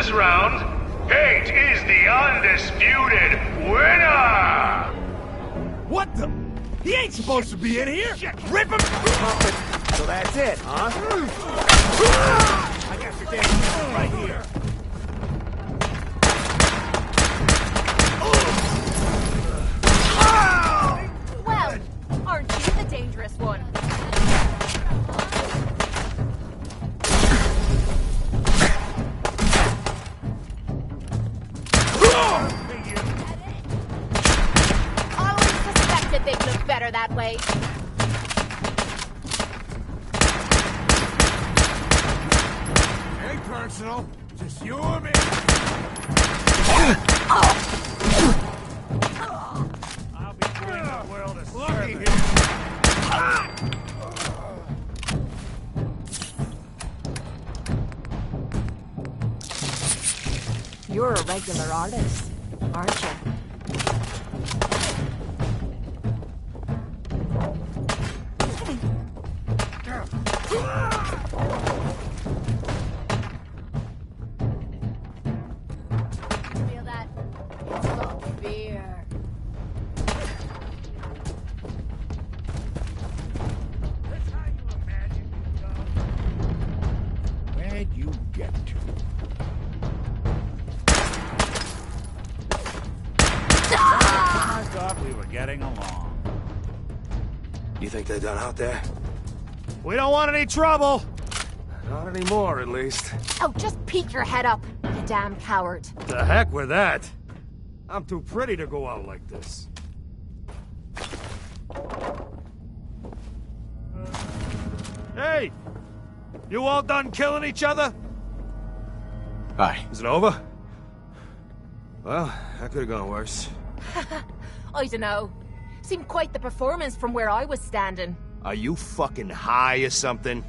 this round, Kate is the undisputed winner! What the? He ain't supposed to be in here! Rip him! So that's it, huh? I got your damn right here. Well, aren't you the dangerous one? Always suspected they'd look better that way. Ain't personal. Just you and me. I'll be doing the world a service. You're a regular artist, aren't you? Feel that? It's called fear. That's how you imagine you go. Where'd you get to? I thought we were getting along. You think they're done out there? We don't want any trouble. Not anymore, at least. Oh, just peek your head up, you damn coward. The heck with that. I'm too pretty to go out like this. Hey! You all done killing each other? Hi. Is it over? Well, that could have gone worse. I dunno. Seemed quite the performance from where I was standing. Are you fucking high or something?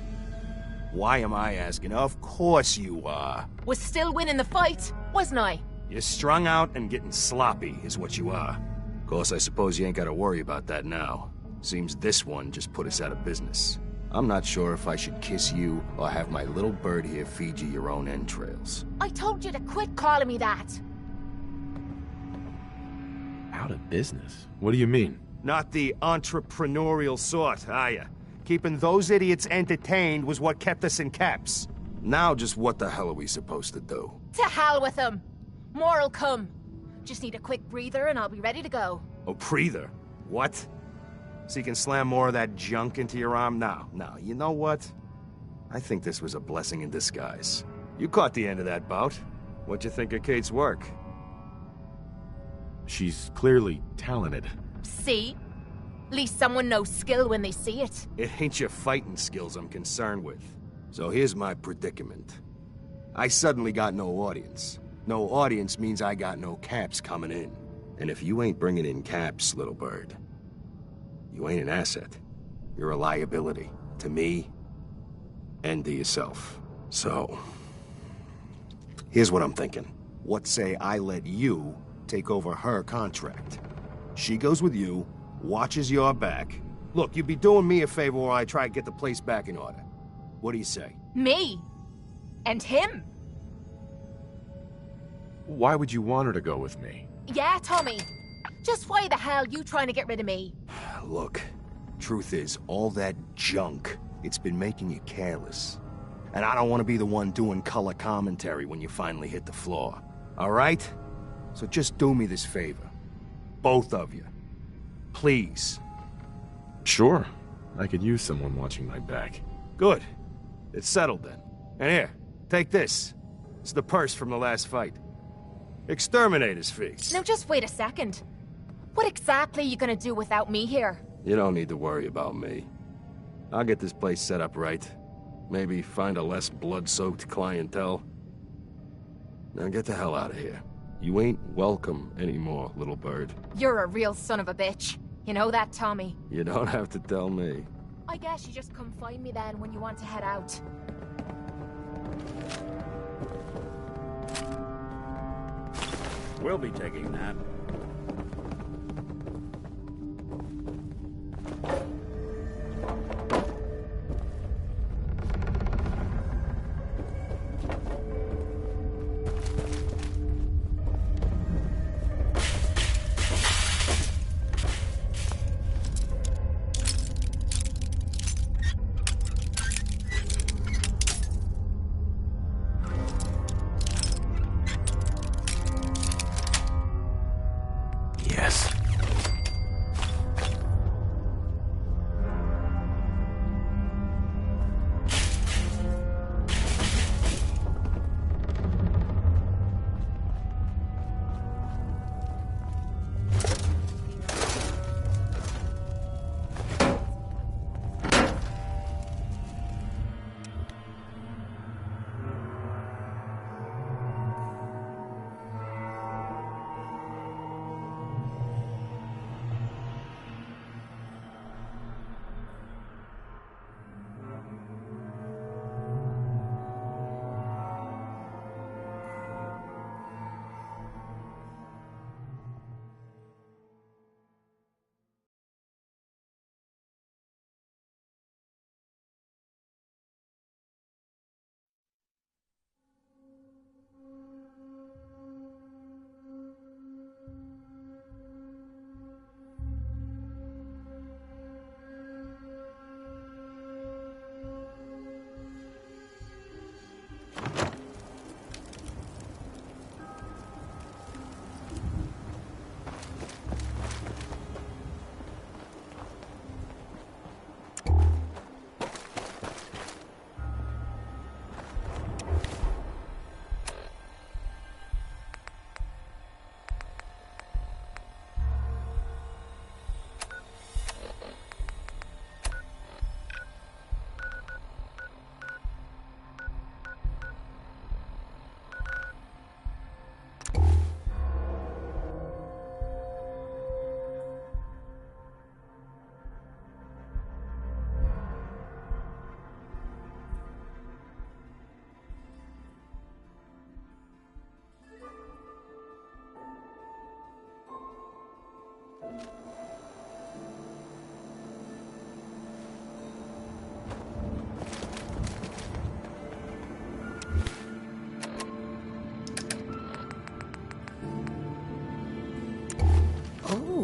Why am I asking? Of course you are. Was still winning the fight, wasn't I? You're strung out and getting sloppy, is what you are. Of course, I suppose you ain't gotta worry about that now. Seems this one just put us out of business. I'm not sure if I should kiss you or have my little bird here feed you your own entrails. I told you to quit calling me that. Out of business? What do you mean? Not the entrepreneurial sort, are ya? Keeping those idiots entertained was what kept us in caps. Now just what the hell are we supposed to do? To hell with them. More'll come. Just need a quick breather and I'll be ready to go. Oh, breather? What? So you can slam more of that junk into your arm now? No, you know what? I think this was a blessing in disguise. You caught the end of that bout. What'd you think of Kate's work? She's clearly talented. See? At least someone knows skill when they see it. It ain't your fighting skills I'm concerned with. So here's my predicament. I suddenly got no audience. No audience means I got no caps coming in. And if you ain't bringing in caps, little bird, you ain't an asset. You're a liability to me and to yourself. So, here's what I'm thinking. What say I let you take over her contract? She goes with you, watches your back. Look, you'd be doing me a favor while I try to get the place back in order. What do you say? Me? And him? Why would you want her to go with me? Yeah, Tommy. Just why the hell you trying to get rid of me? Look, truth is, all that junk, it's been making you careless. And I don't want to be the one doing color commentary when you finally hit the floor. All right? So just do me this favor. Both of you. Please. Sure. I could use someone watching my back. Good. It's settled then. And here, take this. It's the purse from the last fight. Exterminator's fee. Now just wait a second. What exactly are you gonna do without me here? You don't need to worry about me. I'll get this place set up right. Maybe find a less blood-soaked clientele. Now get the hell out of here. You ain't welcome anymore, little bird. You're a real son of a bitch. You know that, Tommy? You don't have to tell me. I guess you just come find me then when you want to head out. We'll be taking that.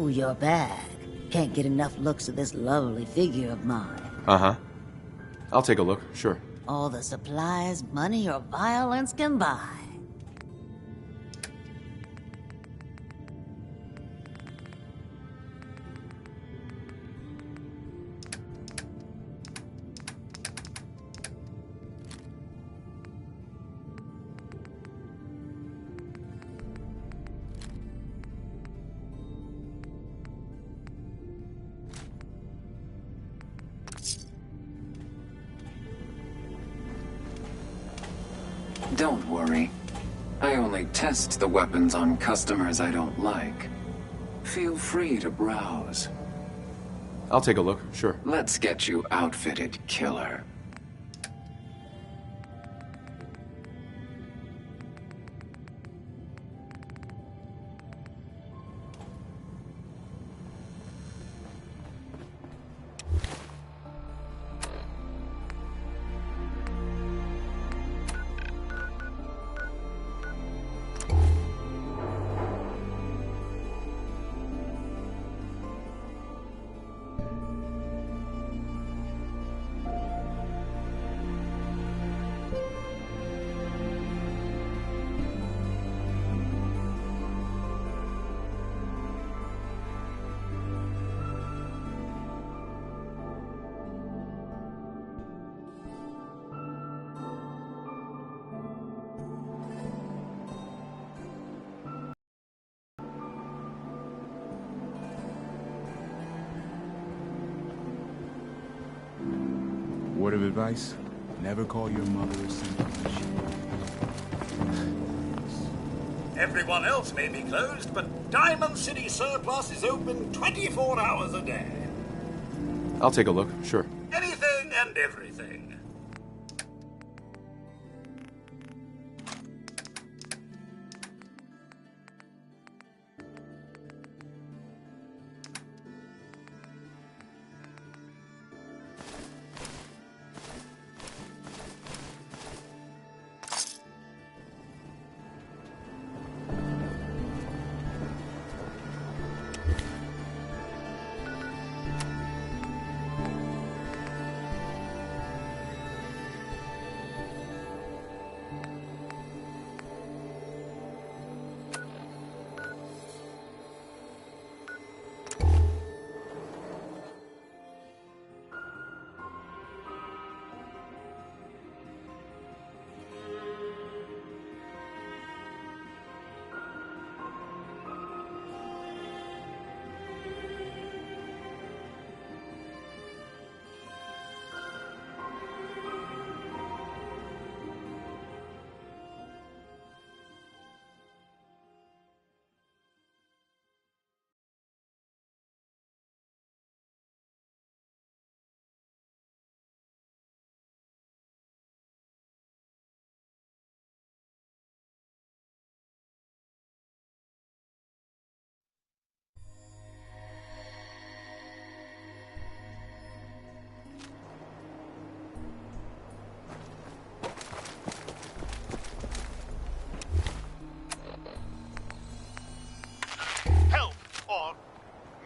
Ooh, your bag. Can't get enough looks at this lovely figure of mine. Uh-huh. I'll take a look, sure. All the supplies, money, or violence can buy. Don't worry. I only test the weapons on customers I don't like. Feel free to browse. I'll take a look, sure. Let's get you outfitted, killer. Word of advice, never call your mother a son of a shit. Everyone else may be closed, but Diamond City Surplus is open 24 hours a day. I'll take a look, sure. Anything and everything.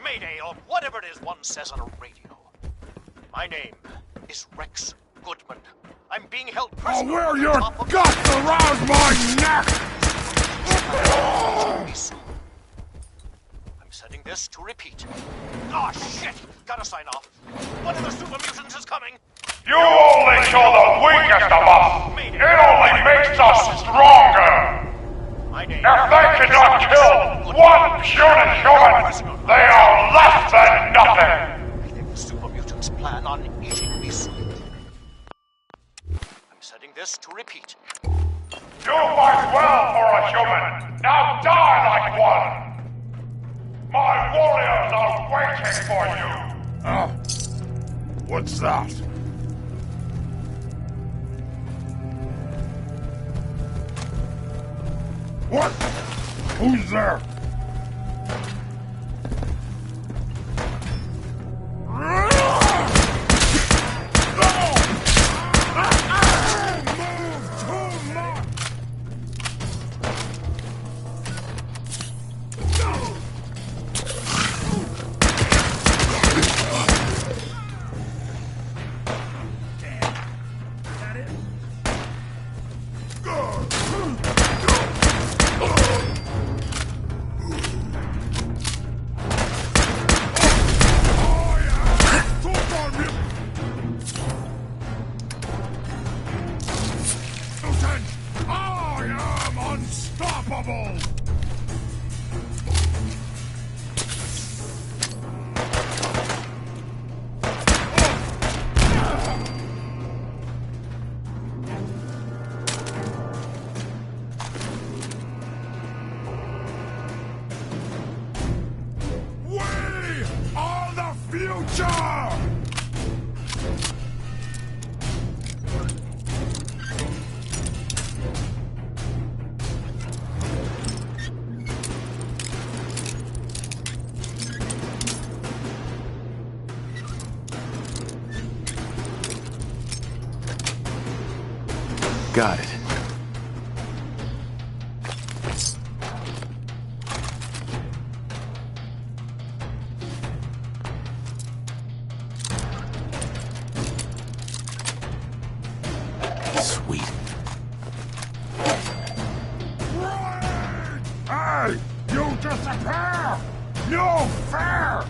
Mayday, or whatever it is one says on a radio. My name is Rex Goodman. I'm being held prisoner. I'll wear your guts around my neck! I'm setting this to repeat. Ah, shit! Gotta sign off. One of the super mutants is coming. You only kill the weakest of us! It only makes us stronger! If they cannot kill one puny human, they are less than nothing! I think the super mutants plan on eating me soon. I'm setting this to repeat. You fight well for a human! Now die like one! My warriors are waiting for you! Oh. What's that? What? Who's there? future! Got it. Sweet. Hey! You disappear! No fair!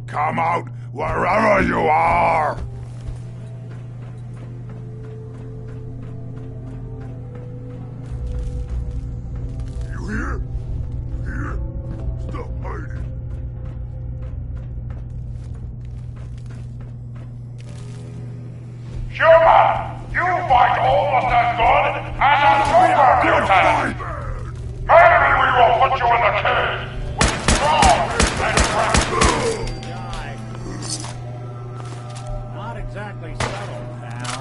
Come out, wherever you are! You hear? Here? Stop hiding. Human! You fight almost as good as a super mutant! Maybe we will put you in the cage with strong and Not exactly settled, pal.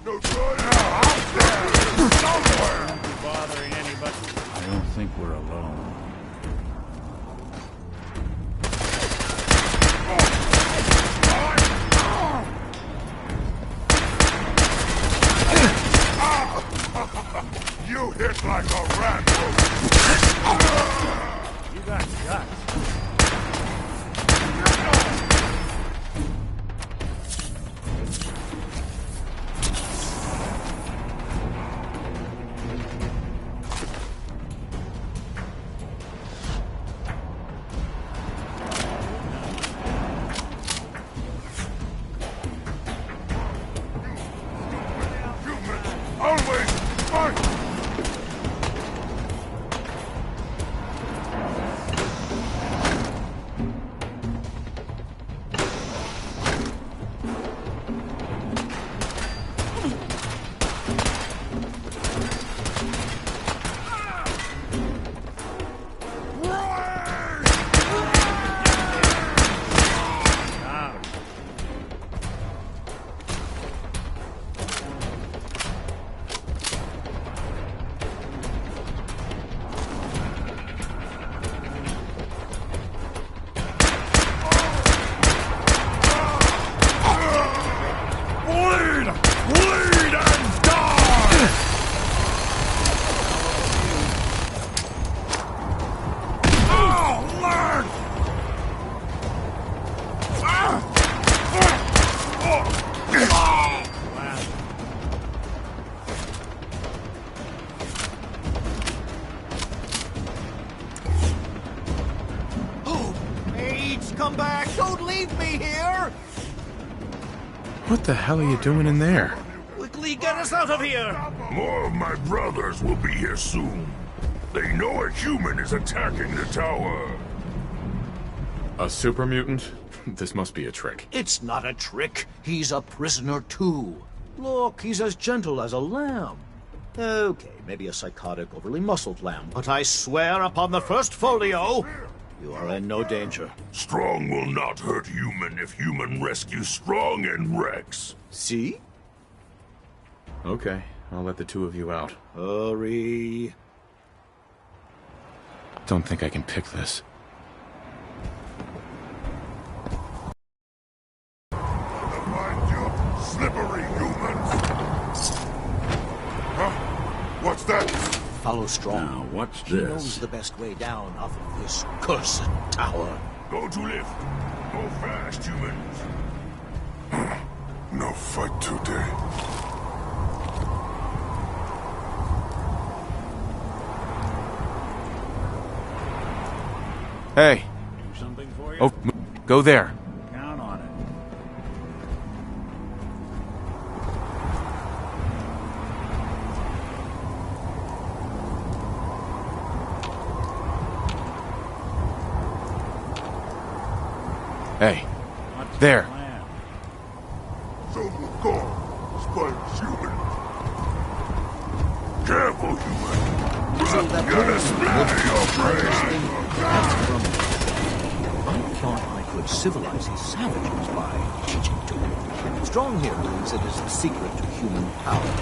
No try out there! Somewhere! Bothering anybody? I don't think we're alone. You hit like a rat! You got guts. Always fight! Please come back! Don't leave me here! What the hell are you doing in there? Quickly get us out of here! More of my brothers will be here soon. They know a human is attacking the tower. A super mutant? This must be a trick. It's not a trick. He's a prisoner too. Look, he's as gentle as a lamb. Okay, maybe a psychotic, overly muscled lamb, but I swear upon the first folio, you are in no danger. Strong will not hurt human if human rescues Strong and Rex. See? Okay, I'll let the two of you out. Hurry. Don't think I can pick this. Slippery humans! Huh? What's that? Follow Strong. Now, what's He knows the best way down off of this cursed tower. Go to lift. Go fast, humans. No fight today. Hey! Do something for you? Oh, go there. Count on it. Hey, What's there. the plan? Go. Spike's human. Careful, human. Gonna splatter your brain. I thought I could civilize these savages by teaching to them. Strong here believes it is the secret to human power.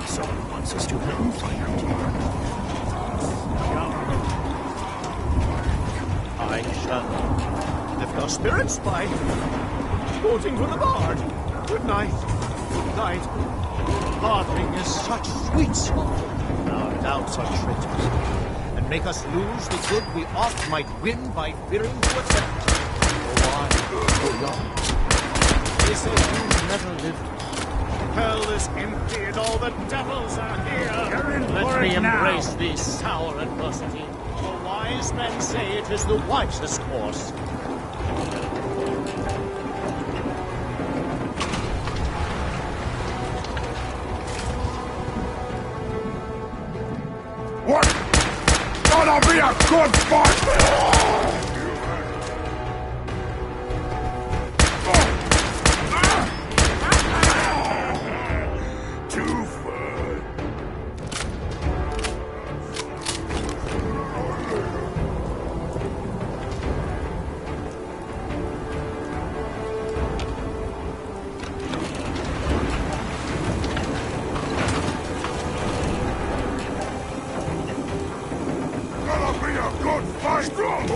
So he wants us to help him find out. I shall lift our spirits by quoting from the bard. Good night. Good night. Bartering is such sweet sport. Our doubts are traitors, and make us lose the good we oft might win by fearing to attempt. Oh, why? Oh, young. They say you never lived. Hell is empty and all the devils are here. Let me embrace this sour adversity. The wise men say it is the wisest course. What? Gonna be a good fight! Too fun. Gonna be a good fight! Strong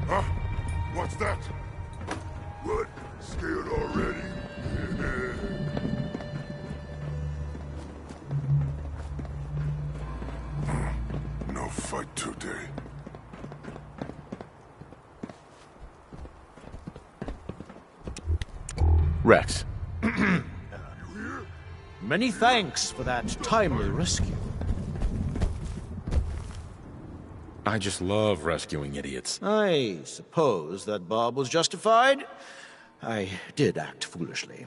Huh? What's that? What? Scared already? No fight today. Rex. Many thanks for that timely rescue. I just love rescuing idiots. I suppose that Bob was justified. I did act foolishly.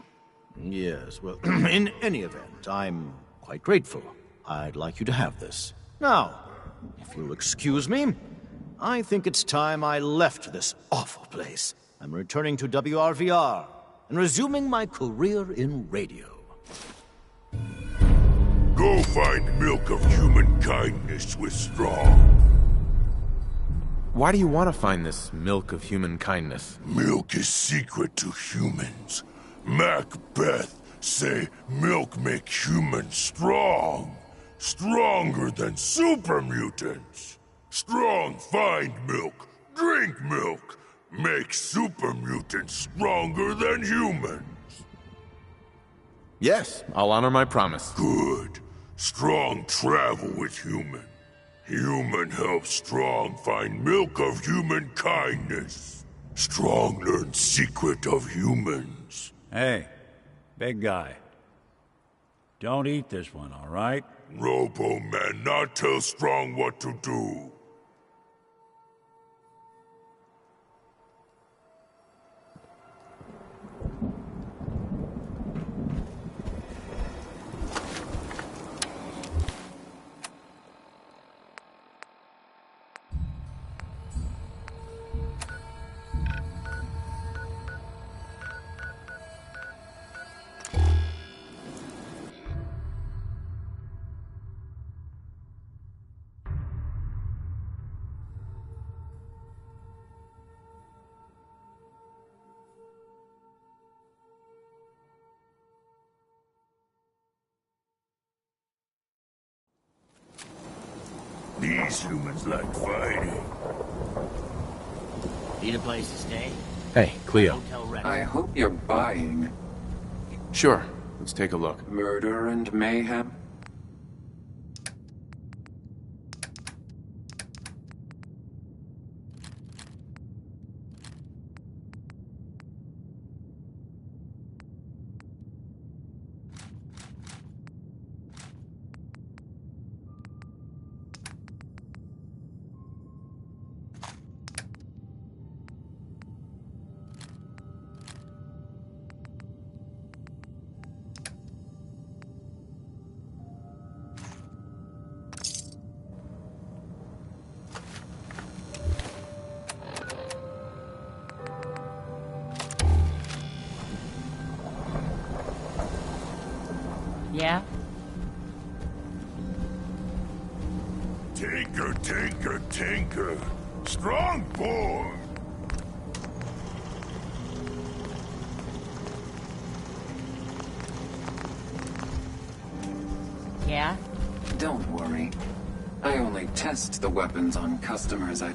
Yes, well, in any event, I'm quite grateful. I'd like you to have this. Now, if you'll excuse me, I think it's time I left this awful place. I'm returning to WRVR and resuming my career in radio. Go find milk of human kindness with Strong. Why do you want to find this milk of human kindness? Milk is secret to humans. Macbeth say milk make humans strong. Stronger than super mutants. Strong find milk, drink milk. Make super mutants stronger than humans. Yes, I'll honor my promise. Good. Strong travel with human. Human helps Strong find milk of human kindness. Strong learn secret of humans. Hey, big guy. Don't eat this one, all right? Robo-Man not tell Strong what to do. These humans like fighting. Need a place to stay? Hey, Cleo. I hope you're buying. Sure, let's take a look. Murder and mayhem? Yeah? Tinker, tinker, tinker. Strong boy. Yeah? Don't worry. I only test the weapons on customers I...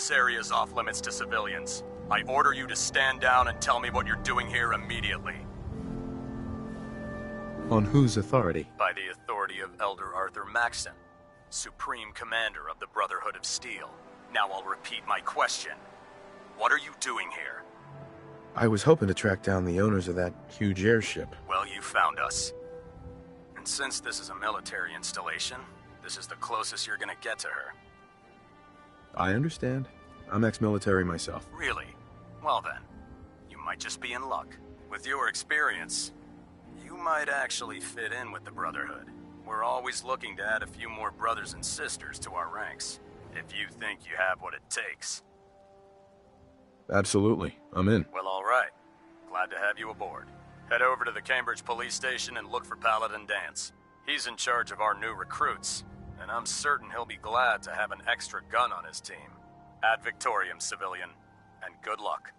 This area is off limits to civilians. I order you to stand down and tell me what you're doing here immediately. On whose authority? By the authority of Elder Arthur Maxson, Supreme Commander of the Brotherhood of Steel. Now I'll repeat my question. What are you doing here? I was hoping to track down the owners of that huge airship. Well, you found us. And since this is a military installation, this is the closest you're gonna get to her. I understand. I'm ex-military myself. Really? Well then, you might just be in luck. With your experience, you might actually fit in with the Brotherhood. We're always looking to add a few more brothers and sisters to our ranks, if you think you have what it takes. Absolutely. I'm in. Well, all right. Glad to have you aboard. Head over to the Cambridge police station and look for Paladin Dance. He's in charge of our new recruits, and I'm certain he'll be glad to have an extra gun on his team. Ad Victoriam, civilian, and good luck.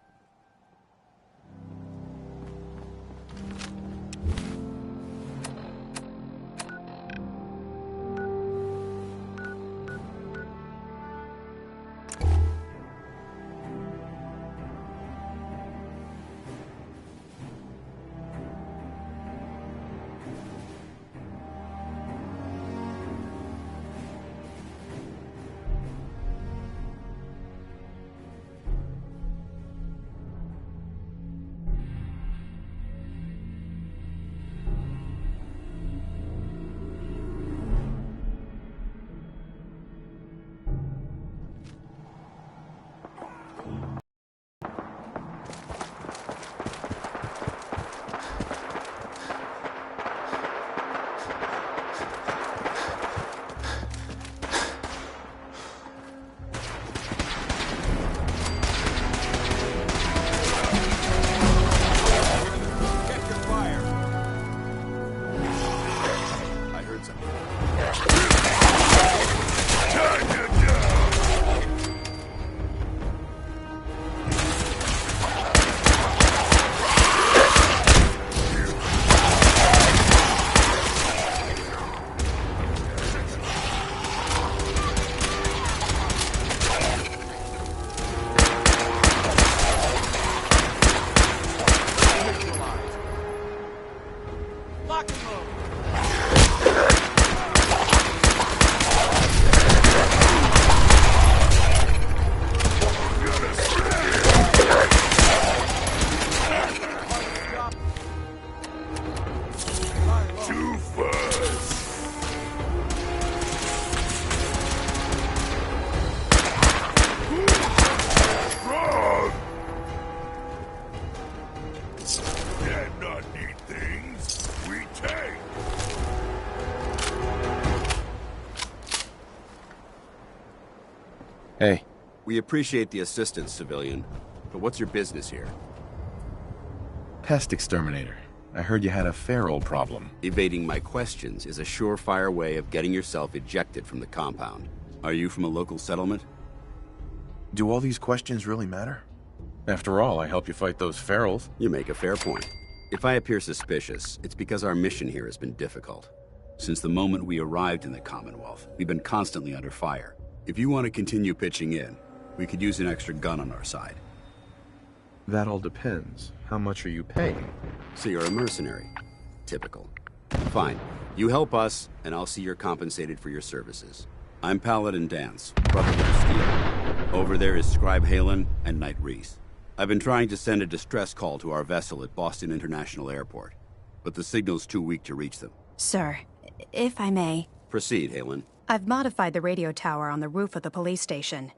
Hey. We appreciate the assistance, civilian. But what's your business here? Pest exterminator. I heard you had a feral problem. Evading my questions is a surefire way of getting yourself ejected from the compound. Are you from a local settlement? Do all these questions really matter? After all, I help you fight those ferals. You make a fair point. If I appear suspicious, it's because our mission here has been difficult. Since the moment we arrived in the Commonwealth, we've been constantly under fire. If you want to continue pitching in, we could use an extra gun on our side. That all depends. How much are you paying? So you're a mercenary. Typical. Fine. You help us, and I'll see you're compensated for your services. I'm Paladin Dance, Brotherhood of Steel. Over there is Scribe Halen and Knight Reese. I've been trying to send a distress call to our vessel at Boston International Airport, but the signal's too weak to reach them. Sir, if I may... Proceed, Halen. I've modified the radio tower on the roof of the police station,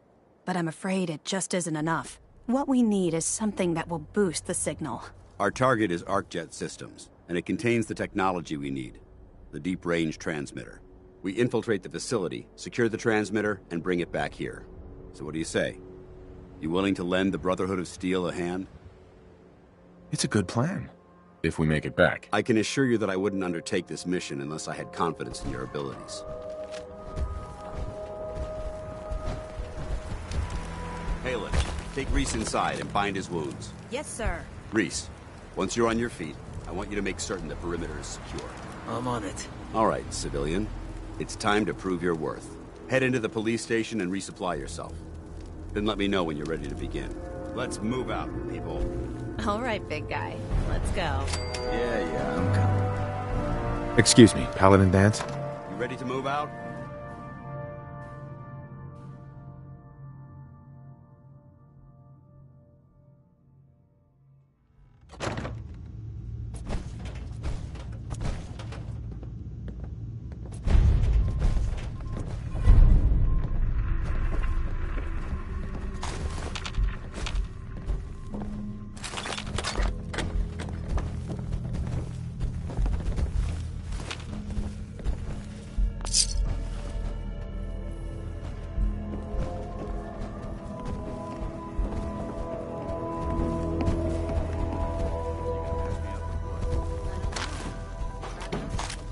but I'm afraid it just isn't enough. What we need is something that will boost the signal. Our target is ArcJet Systems, and it contains the technology we need. The deep-range transmitter. We infiltrate the facility, secure the transmitter, and bring it back here. So what do you say? You willing to lend the Brotherhood of Steel a hand? It's a good plan. If we make it back. I can assure you that I wouldn't undertake this mission unless I had confidence in your abilities. Halen, take Reese inside and bind his wounds. Yes, sir. Reese, once you're on your feet, I want you to make certain the perimeter is secure. I'm on it. All right, civilian. It's time to prove your worth. Head into the police station and resupply yourself. Then let me know when you're ready to begin. Let's move out, people. All right, big guy. Let's go. Yeah, I'm coming. Excuse me, Paladin Dance? You ready to move out?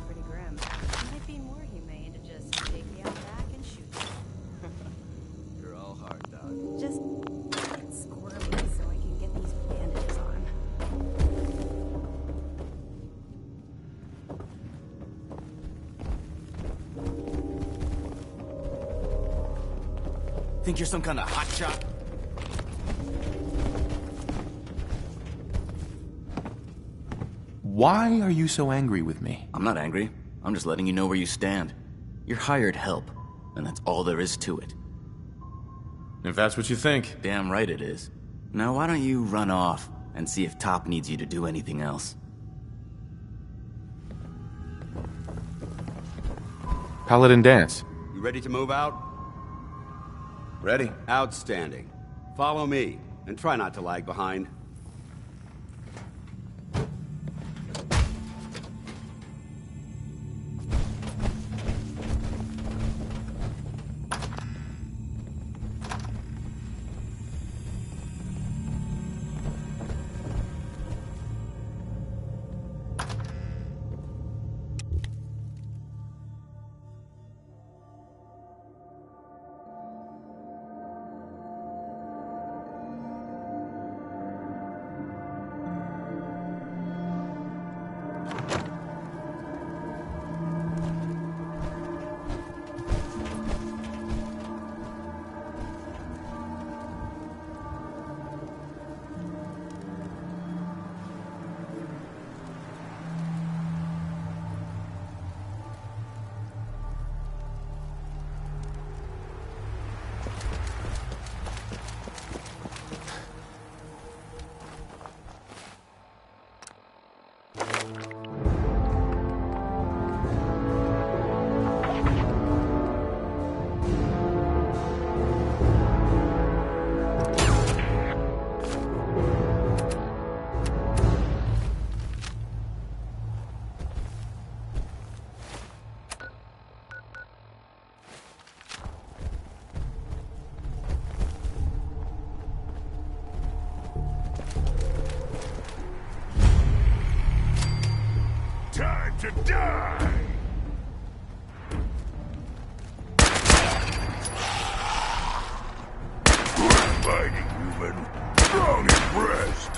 Pretty grim. It might be more humane to just take me out back and shoot me. You're all hard, dog. Just get squirmy so I can get these bandages on. Think you're some kind of hotshot? Why are you so angry with me? I'm not angry. I'm just letting you know where you stand. You're hired help, and that's all there is to it. If that's what you think. Damn right it is. Now why don't you run off and see if Top needs you to do anything else? Paladin Dance. You ready to move out? Ready. Outstanding. Follow me, and try not to lag behind. Time to die! Good fighting, human. Strong impressed.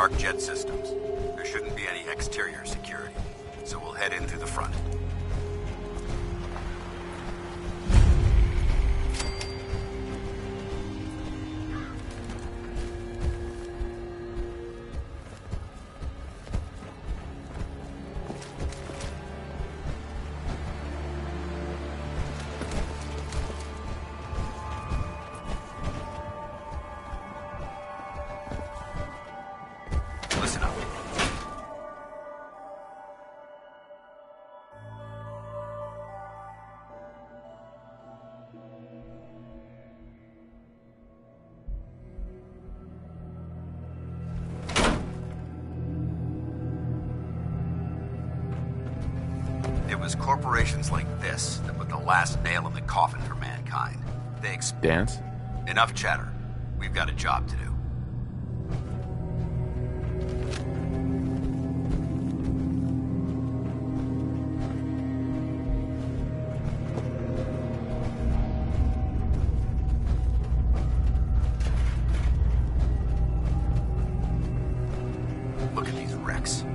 Mark jet systems. There shouldn't be any exterior security, so we'll head in through the front. It was corporations like this that put the last nail in the coffin for mankind. They Dance? Enough chatter. We've got a job to do. Look at these wrecks.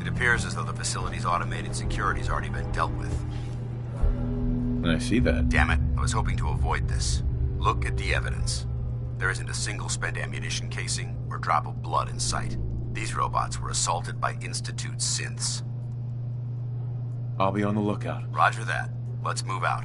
It appears as though the facility's automated security's already been dealt with. I see that. Damn it, I was hoping to avoid this. Look at the evidence. There isn't a single spent ammunition casing or drop of blood in sight. These robots were assaulted by Institute synths. I'll be on the lookout. Roger that. Let's move out.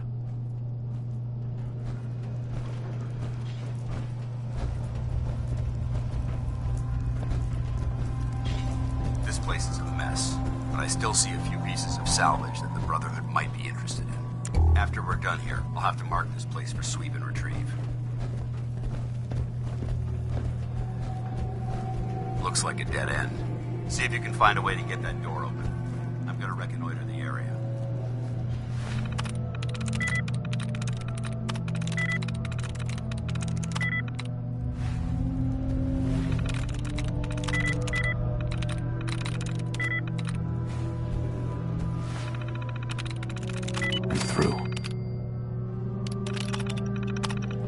This place is a mess, but I still see a few pieces of salvage that the Brotherhood might be interested in. After we're done here, I'll have to mark this place for sweep and retrieve. Looks like a dead end. See if you can find a way to get that door open. I'm gonna reconnoiter the area.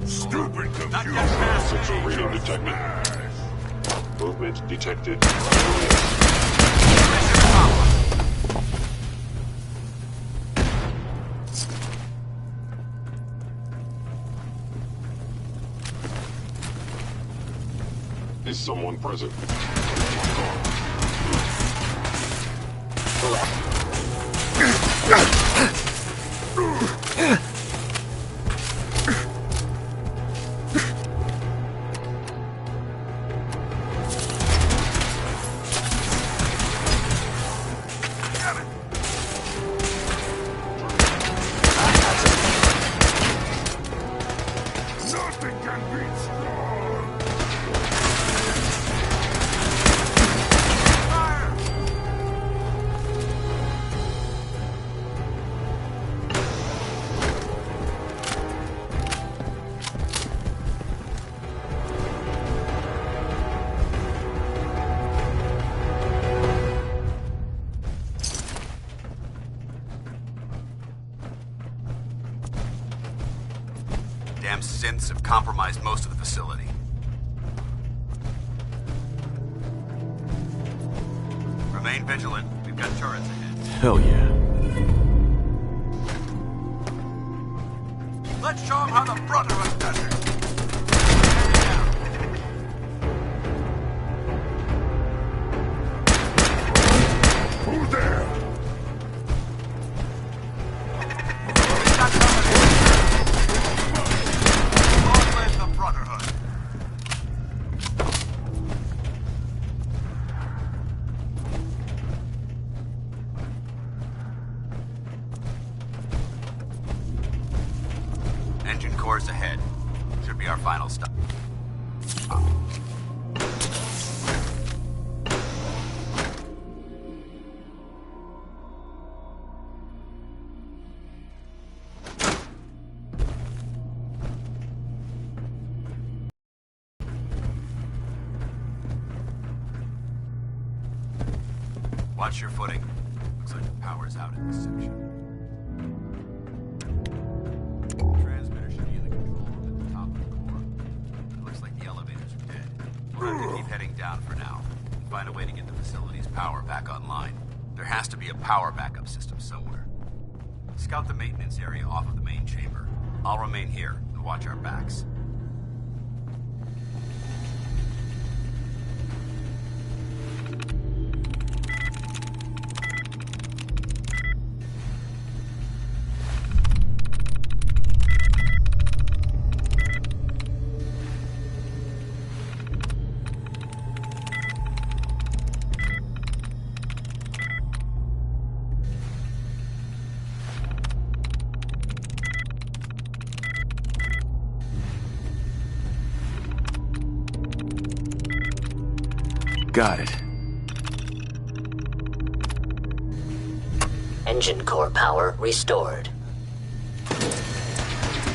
Stupid computer. Sensor reading detected. Movement detected. Is someone present? Nothing can beat strong. Damn synths have compromised most of the facility. Remain vigilant. We've got turrets ahead. Hell yeah. Let's show them how the Brotherhood does it. Who there? Engine cores ahead. Should be our final stop. Watch your footing. Looks like the power's out in this section. Transmitter should be in the control room at the top of the core. It looks like the elevators are dead. We'll have to keep heading down for now. find a way to get the facility's power back online. There has to be a power backup system somewhere. Scout the maintenance area off of the main chamber. I'll remain here and watch our backs. Got it. Engine core power restored.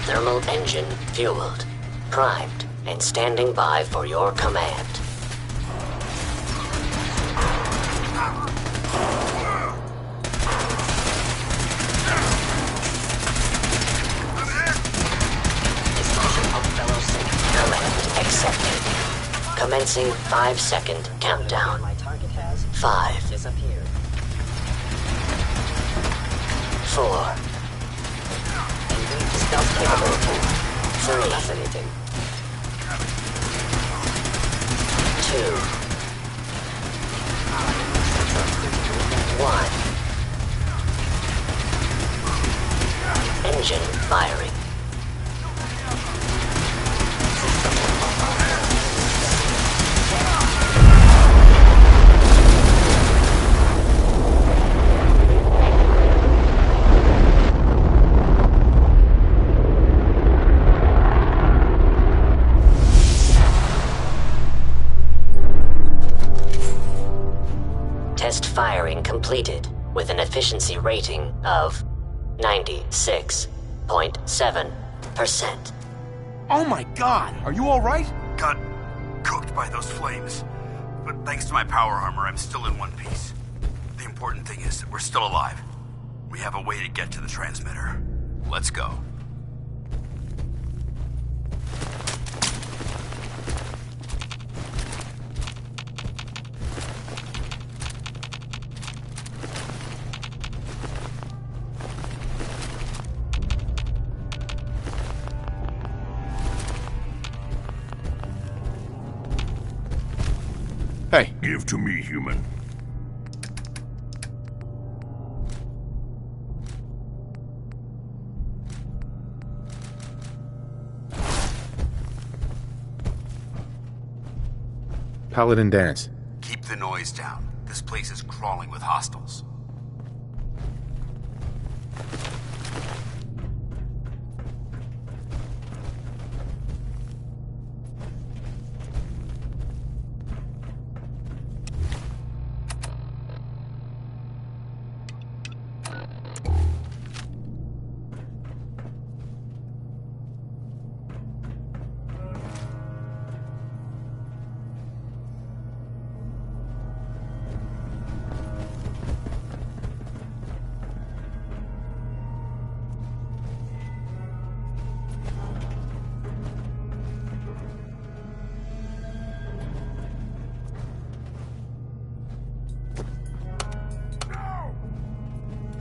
Thermal engine fueled, primed, and standing by for your command. Discussion of fellow sync. Command accepted. Commencing 5-second countdown. My target has 5 disappeared. 4. Stealth capability. 3. Fascinating. 2. 1. Engine firing. Test firing completed with an efficiency rating of 96.7%. Oh my god! Are you alright? Got cooked by those flames. But thanks to my power armor, I'm still in one piece. The important thing is that we're still alive. We have a way to get to the transmitter. Let's go. Hey. Give to me, human. Paladin Dance. Keep the noise down. This place is crawling with hostiles.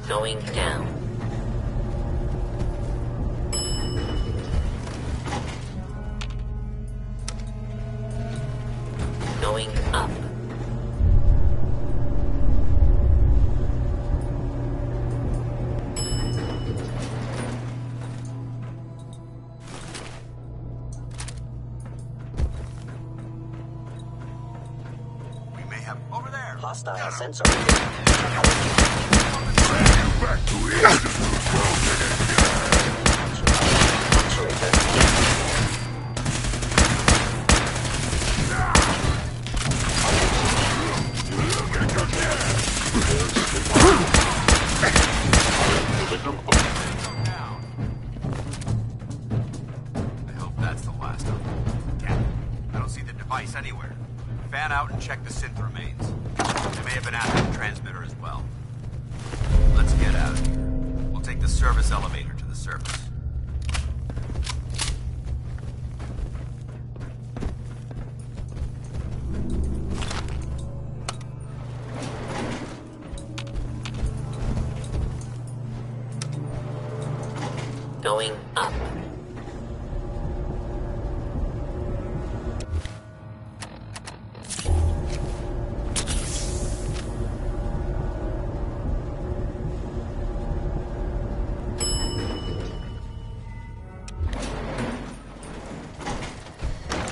Going down. Going up. We may have over there. Hostile sensor. Back to it. I hope that's the last of them. Damn it. I don't see the device anywhere. Fan out and check the synth remains. They may have been after the transmitter as well. Let's get out of here. We'll take the service elevator to the surface. going up.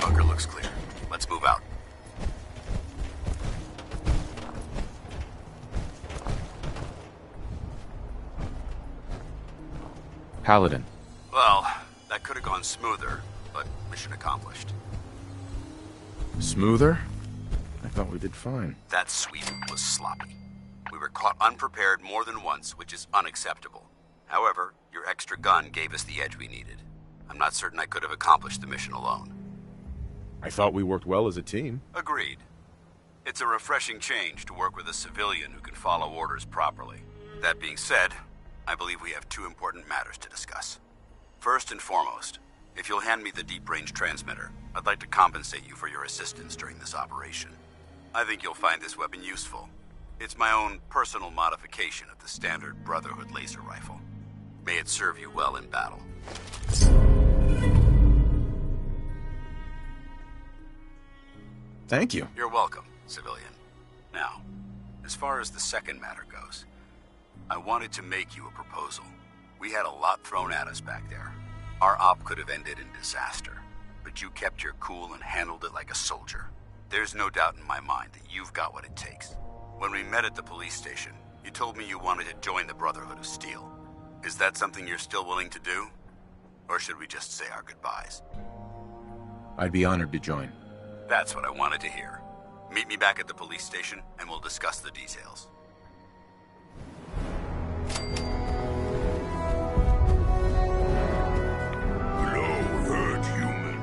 Bunker looks clear. Let's move out. Paladin. Well, that could have gone smoother, but mission accomplished. Smoother? I thought we did fine. That sweep was sloppy. We were caught unprepared more than once, which is unacceptable. However, your extra gun gave us the edge we needed. I'm not certain I could have accomplished the mission alone. I thought we worked well as a team. Agreed. It's a refreshing change to work with a civilian who can follow orders properly. That being said, I believe we have two important matters to discuss. First and foremost, if you'll hand me the deep-range transmitter, I'd like to compensate you for your assistance during this operation. I think you'll find this weapon useful. It's my own personal modification of the standard Brotherhood laser rifle. May it serve you well in battle. Thank you. You're welcome, civilian. Now, as far as the second matter goes, I wanted to make you a proposal. We had a lot thrown at us back there. Our op could have ended in disaster, but you kept your cool and handled it like a soldier. There's no doubt in my mind that you've got what it takes. When we met at the police station, you told me you wanted to join the Brotherhood of Steel. Is that something you're still willing to do? Or should we just say our goodbyes? I'd be honored to join. That's what I wanted to hear. Meet me back at the police station, and we'll discuss the details. Hello, herd human.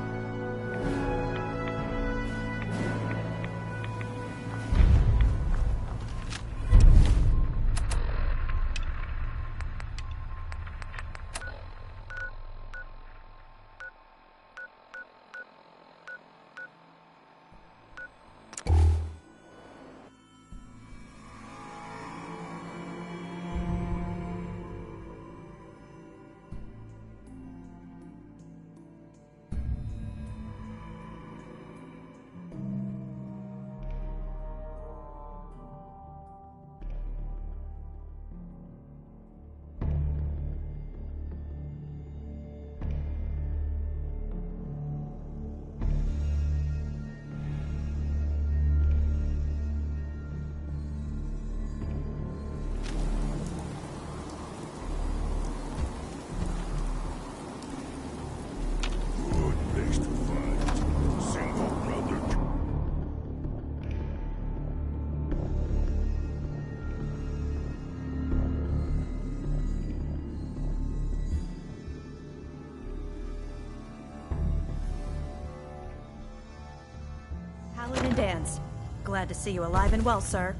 Paladin Dance. Glad to see you alive and well, sir.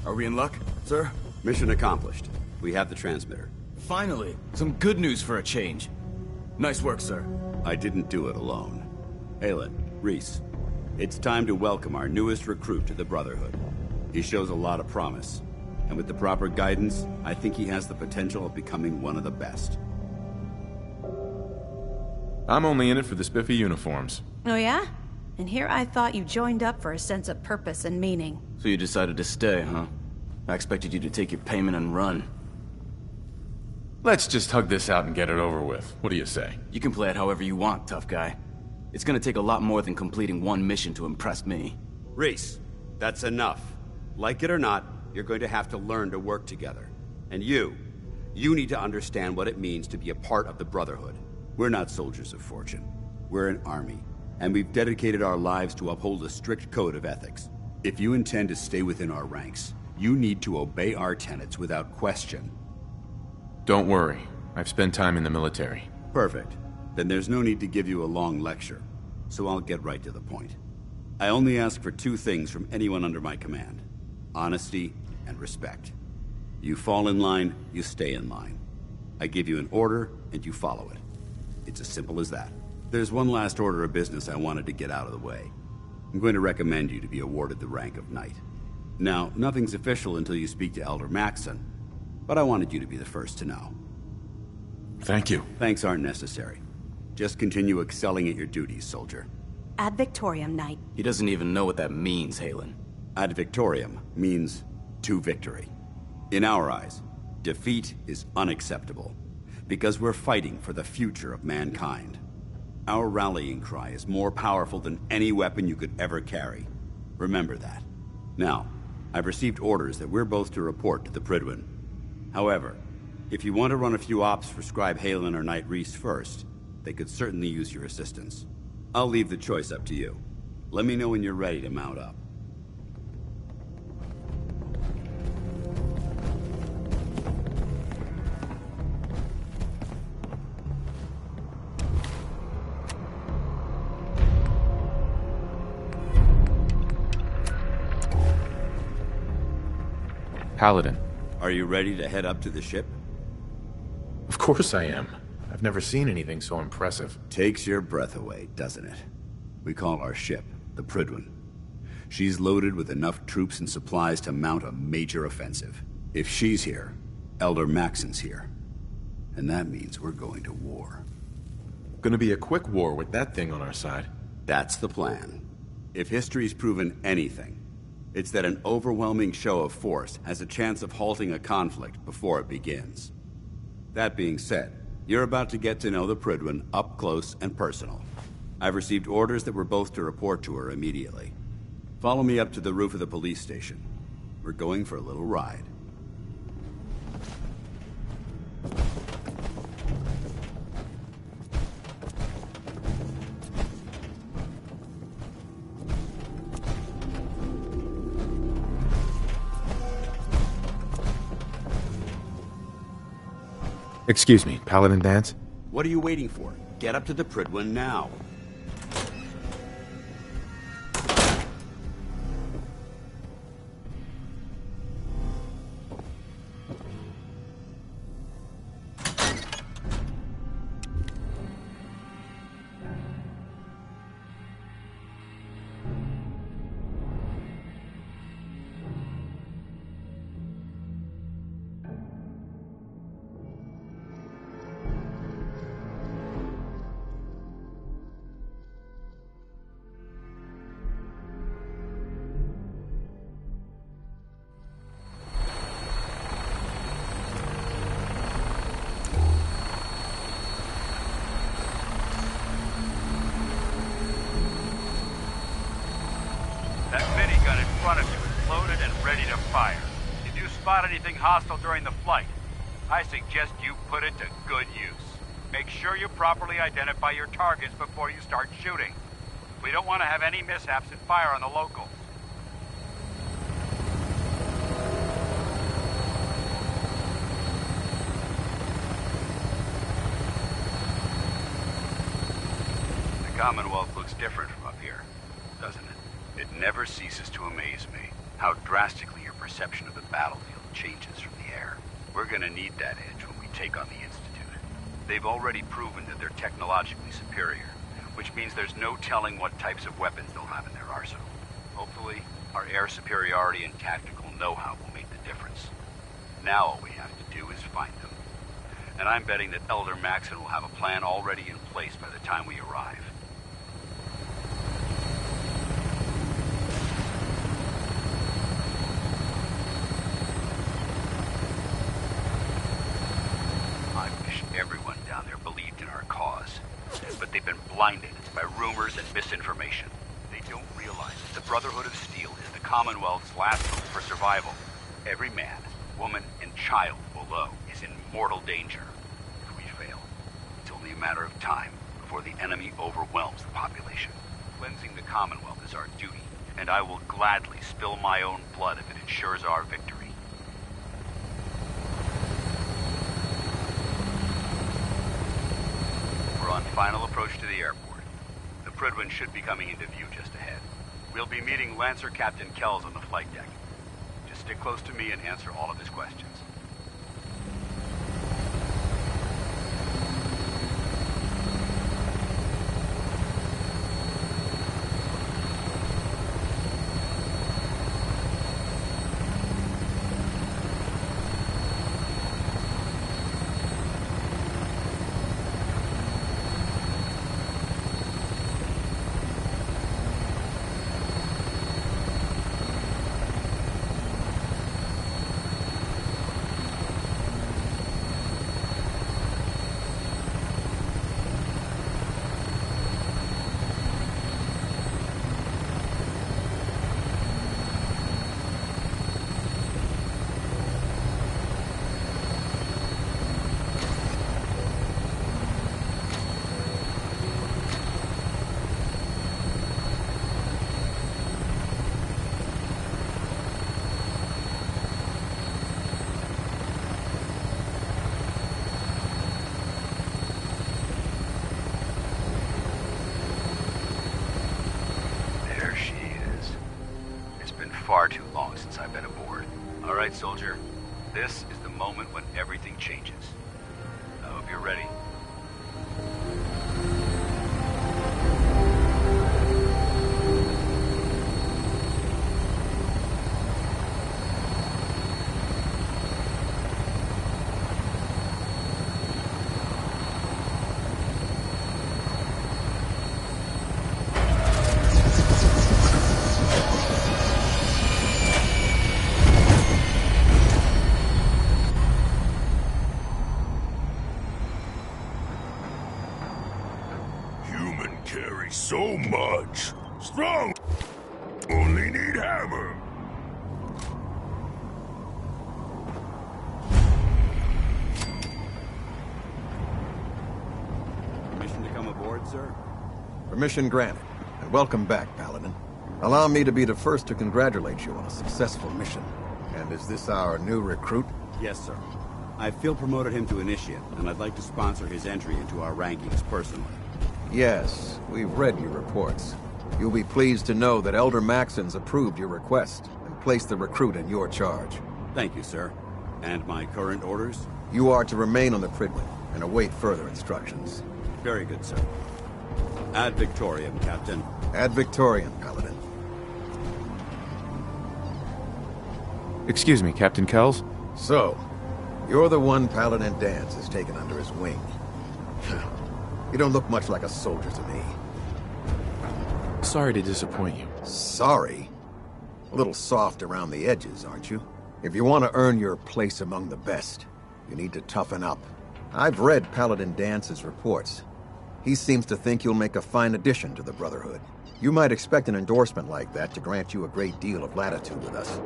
Are we in luck, sir? Mission accomplished. We have the transmitter. Finally, some good news for a change. Nice work, sir. I didn't do it alone. Aelin, Reese, it's time to welcome our newest recruit to the Brotherhood. He shows a lot of promise, and with the proper guidance, I think he has the potential of becoming one of the best. I'm only in it for the spiffy uniforms. Oh yeah? And here I thought you joined up for a sense of purpose and meaning. So you decided to stay, huh? I expected you to take your payment and run. Let's just hug this out and get it over with. What do you say? You can play it however you want, tough guy. It's gonna take a lot more than completing one mission to impress me. Reese, that's enough. Like it or not, you're going to have to learn to work together. And you need to understand what it means to be a part of the Brotherhood. We're not soldiers of fortune. We're an army, and we've dedicated our lives to uphold a strict code of ethics. If you intend to stay within our ranks, you need to obey our tenets without question. Don't worry. I've spent time in the military. Perfect. Then there's no need to give you a long lecture, so I'll get right to the point. I only ask for two things from anyone under my command: honesty and respect. You fall in line, you stay in line. I give you an order, and you follow it. It's as simple as that. There's one last order of business I wanted to get out of the way. I'm going to recommend you to be awarded the rank of Knight. Now, nothing's official until you speak to Elder Maxson, but I wanted you to be the first to know. Thank you. Thanks aren't necessary. Just continue excelling at your duties, soldier. Ad Victoriam, Knight. He doesn't even know what that means, Halen. Ad Victoriam means to victory. In our eyes, defeat is unacceptable, because we're fighting for the future of mankind. Our rallying cry is more powerful than any weapon you could ever carry. Remember that. Now, I've received orders that we're both to report to the Prydwen. However, if you want to run a few ops for Scribe Halen or Knight Reese first, they could certainly use your assistance. I'll leave the choice up to you. Let me know when you're ready to mount up. Paladin. Are you ready to head up to the ship? Of course I am. I've never seen anything so impressive. Takes your breath away, doesn't it? We call our ship the Prydwen. She's loaded with enough troops and supplies to mount a major offensive. If she's here, Elder Maxon's here. And that means we're going to war. Gonna be a quick war with that thing on our side. That's the plan. If history's proven anything, it's that an overwhelming show of force has a chance of halting a conflict before it begins. That being said, you're about to get to know the Prydwen up close and personal. I've received orders that we're both to report to her immediately. Follow me up to the roof of the police station. We're going for a little ride. Excuse me, Paladin Dance? What are you waiting for? Get up to the Prydwen now. That minigun in front of you is loaded and ready to fire. If you spot anything hostile during the flight, I suggest you put it to good use. Make sure you properly identify your targets before you start shooting. We don't want to have any mishaps and fire on the locals. The Commonwealth looks different from up here, doesn't it? It never ceases to amaze me how drastically your perception of the battlefield changes from the air. We're gonna need that edge when we take on the Institute. They've already proven that they're technologically superior, which means there's no telling what types of weapons they'll have in their arsenal. Hopefully, our air superiority and tactical know-how will make the difference. Now all we have to do is find them. And I'm betting that Elder Maxon will have a plan already in place by the time we arrive. Everyone down there believed in our cause, but they've been blinded by rumors and misinformation. They don't realize that the Brotherhood of Steel is the Commonwealth's last hope for survival. Every man, woman, and child below is in mortal danger. If we fail, it's only a matter of time before the enemy overwhelms the population. Cleansing the Commonwealth is our duty, and I will gladly spill my own blood if it ensures our victory. On final approach to the airport. The Prydwen should be coming into view just ahead. We'll be meeting Lancer Captain Kells on the flight deck. Just stick close to me and answer all of his questions. soldier. This is the moment when everything changes. I hope you're ready. So much. Strong. Only need hammer. Permission to come aboard, sir? Permission granted. And welcome back, Paladin. Allow me to be the first to congratulate you on a successful mission. And is this our new recruit? Yes, sir. I feel promoted him to initiate, and I'd like to sponsor his entry into our rankings personally. Yes, we've read your reports. You'll be pleased to know that Elder Maxon's approved your request and placed the recruit in your charge. Thank you, sir. And my current orders? You are to remain on the Prydwen and await further instructions. Very good, sir. Ad Victoriam, Captain. Ad Victoriam, Paladin. Excuse me, Captain Kells? So, you're the one Paladin Danse has taken under his wing. You don't look much like a soldier to me. Sorry to disappoint you. Sorry? A little soft around the edges, aren't you? If you want to earn your place among the best, you need to toughen up. I've read Paladin Dance's reports. He seems to think you'll make a fine addition to the Brotherhood. You might expect an endorsement like that to grant you a great deal of latitude with us.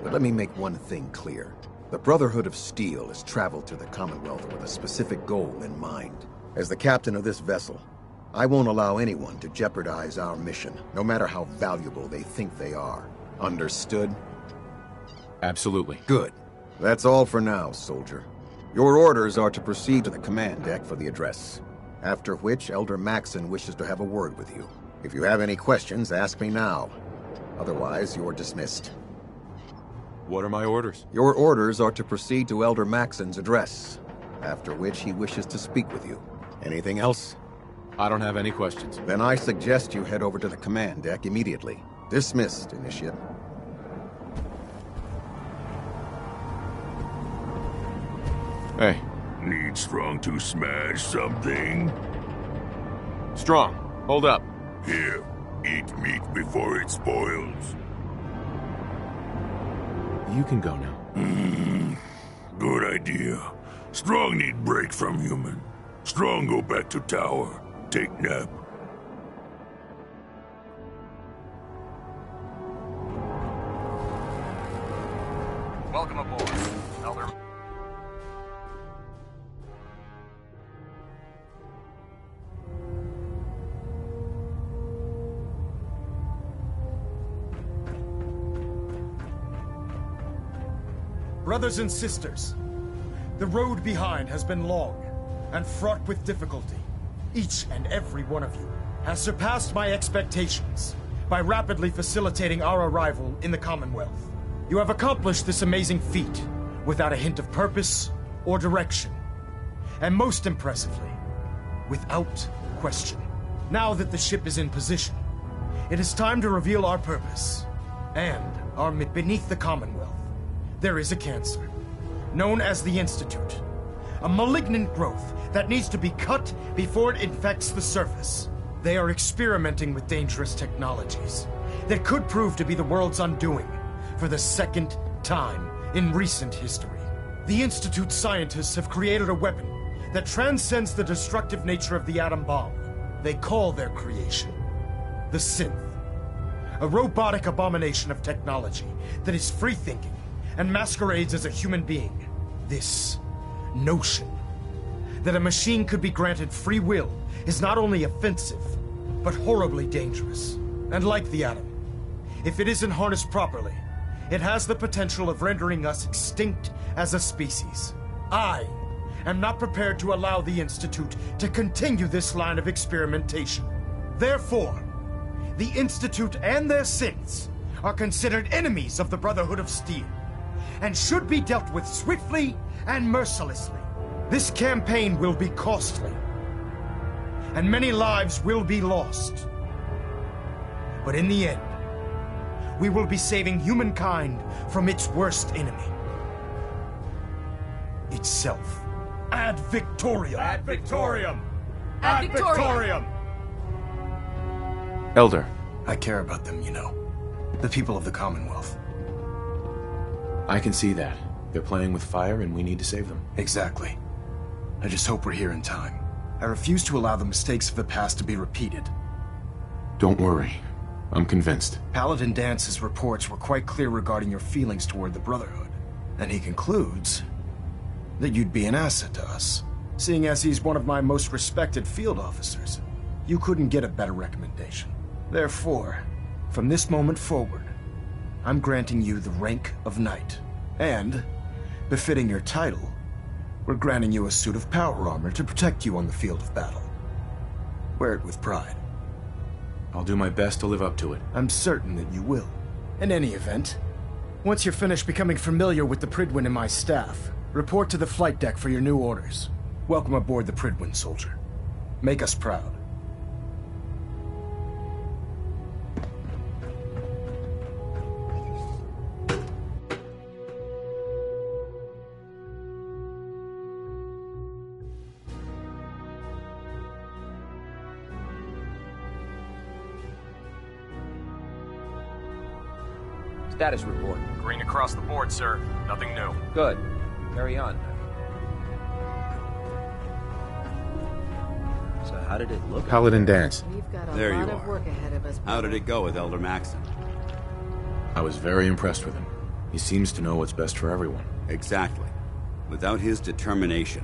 But let me make one thing clear. The Brotherhood of Steel has traveled to the Commonwealth with a specific goal in mind. As the captain of this vessel, I won't allow anyone to jeopardize our mission, no matter how valuable they think they are. Understood? Absolutely. Good. That's all for now, soldier. Your orders are to proceed to the command deck for the address, after which Elder Maxon wishes to have a word with you. If you have any questions, ask me now. Otherwise, you're dismissed. What are my orders? Your orders are to proceed to Elder Maxon's address, after which he wishes to speak with you. Anything else? I don't have any questions. Then I suggest you head over to the command deck immediately. Dismissed, Initiate. Hey. Need Strong to smash something? Strong, hold up. Here, eat meat before it spoils. You can go now. Good idea. Strong need break from human. Strong go back to tower. Take nap. Welcome aboard, Elder. Brothers and sisters, the road behind has been long and fraught with difficulty. Each and every one of you has surpassed my expectations by rapidly facilitating our arrival in the Commonwealth. You have accomplished this amazing feat without a hint of purpose or direction, and most impressively, without question. Now that the ship is in position, it is time to reveal our purpose and our beneath the Commonwealth. There is a cancer, known as the Institute. A malignant growth that needs to be cut before it infects the surface. They are experimenting with dangerous technologies that could prove to be the world's undoing for the second time in recent history. The Institute's scientists have created a weapon that transcends the destructive nature of the atom bomb. They call their creation the Synth. A robotic abomination of technology that is free-thinking and masquerades as a human being. This notion that a machine could be granted free will is not only offensive, but horribly dangerous. And like the atom, if it isn't harnessed properly, it has the potential of rendering us extinct as a species. I am not prepared to allow the Institute to continue this line of experimentation. Therefore, the Institute and their synths are considered enemies of the Brotherhood of Steel, and should be dealt with swiftly and mercilessly. This campaign will be costly, and many lives will be lost. But in the end, we will be saving humankind from its worst enemy. Itself. Ad Victoriam! Ad Victoriam! Ad Victoriam! Elder. I care about them, you know. The people of the Commonwealth. I can see that. They're playing with fire and we need to save them. Exactly. I just hope we're here in time. I refuse to allow the mistakes of the past to be repeated. Don't worry. I'm convinced. Paladin Dance's reports were quite clear regarding your feelings toward the Brotherhood. And he concludes that you'd be an asset to us. Seeing as he's one of my most respected field officers, you couldn't get a better recommendation. Therefore, from this moment forward, I'm granting you the rank of Knight. And, befitting your title, we're granting you a suit of power armor to protect you on the field of battle. Wear it with pride. I'll do my best to live up to it. I'm certain that you will. In any event, once you're finished becoming familiar with the Pridwin and my staff, report to the flight deck for your new orders. Welcome aboard the Pridwin, soldier. Make us proud. Status report. Green across the board, sir. Nothing new. Good. Carry on. So how did it look? Paladin Dance. We've got a There lot you of are. work ahead of us. How did it go with Elder Maxon? I was very impressed with him. He seems to know what's best for everyone. Exactly. Without his determination,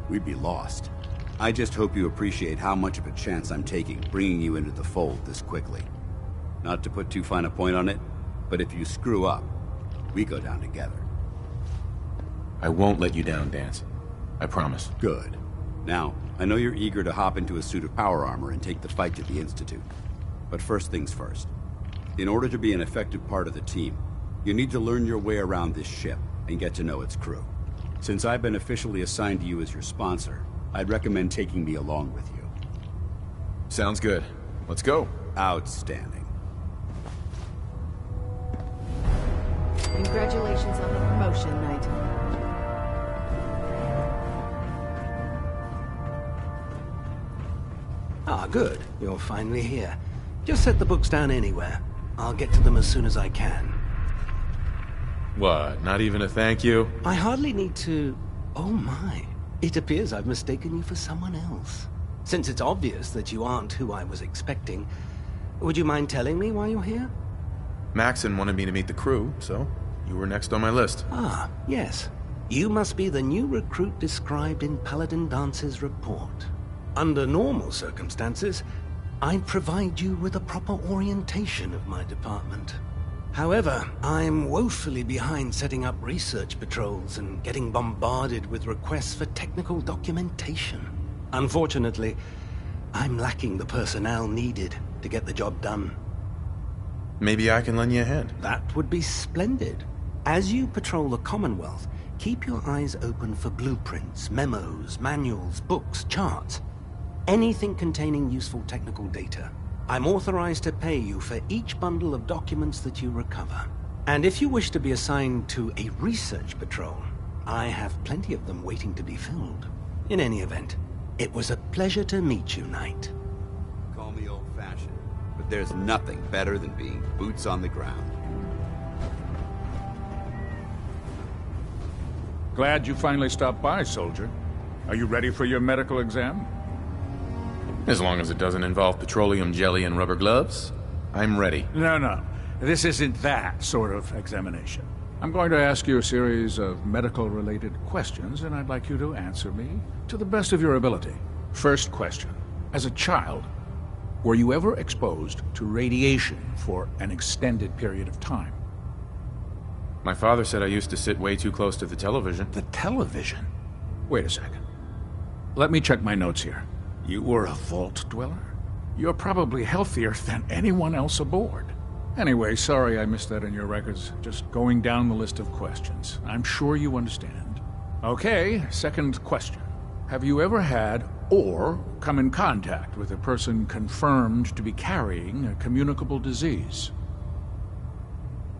we'd be lost. I just hope you appreciate how much of a chance I'm taking bringing you into the fold this quickly. Not to put too fine a point on it, but if you screw up, we go down together. I won't let you down, Dance. I promise. Good. Now, I know you're eager to hop into a suit of power armor and take the fight to the Institute. But first things first. In order to be an effective part of the team, you need to learn your way around this ship and get to know its crew. Since I've been officially assigned to you as your sponsor, I'd recommend taking me along with you. Sounds good. Let's go. Outstanding. Congratulations on the promotion, Knight. Ah, good. You're finally here. Just set the books down anywhere. I'll get to them as soon as I can. What, not even a thank you? I hardly need to... Oh my. It appears I've mistaken you for someone else. Since it's obvious that you aren't who I was expecting, would you mind telling me why you're here? Maxon wanted me to meet the crew, so you were next on my list. Ah, yes. You must be the new recruit described in Paladin Dance's report. Under normal circumstances, I'd provide you with a proper orientation of my department. However, I'm woefully behind setting up research patrols and getting bombarded with requests for technical documentation. Unfortunately, I'm lacking the personnel needed to get the job done. Maybe I can lend you a hand. That would be splendid. As you patrol the Commonwealth, keep your eyes open for blueprints, memos, manuals, books, charts. Anything containing useful technical data. I'm authorized to pay you for each bundle of documents that you recover. And if you wish to be assigned to a research patrol, I have plenty of them waiting to be filled. In any event, it was a pleasure to meet you, Knight. Call me old-fashioned, but there's nothing better than being boots on the ground. Glad you finally stopped by, soldier. Are you ready for your medical exam? As long as it doesn't involve petroleum jelly and rubber gloves, I'm ready. No. This isn't that sort of examination. I'm going to ask you a series of medical-related questions, and I'd like you to answer me to the best of your ability. First question. As a child, were you ever exposed to radiation for an extended period of time? My father said I used to sit way too close to the television. The television? Wait a second. Let me check my notes here. You were a vault dweller? You're probably healthier than anyone else aboard. Anyway, sorry I missed that in your records. Just going down the list of questions. I'm sure you understand. Okay, second question. Have you ever had or come in contact with a person confirmed to be carrying a communicable disease?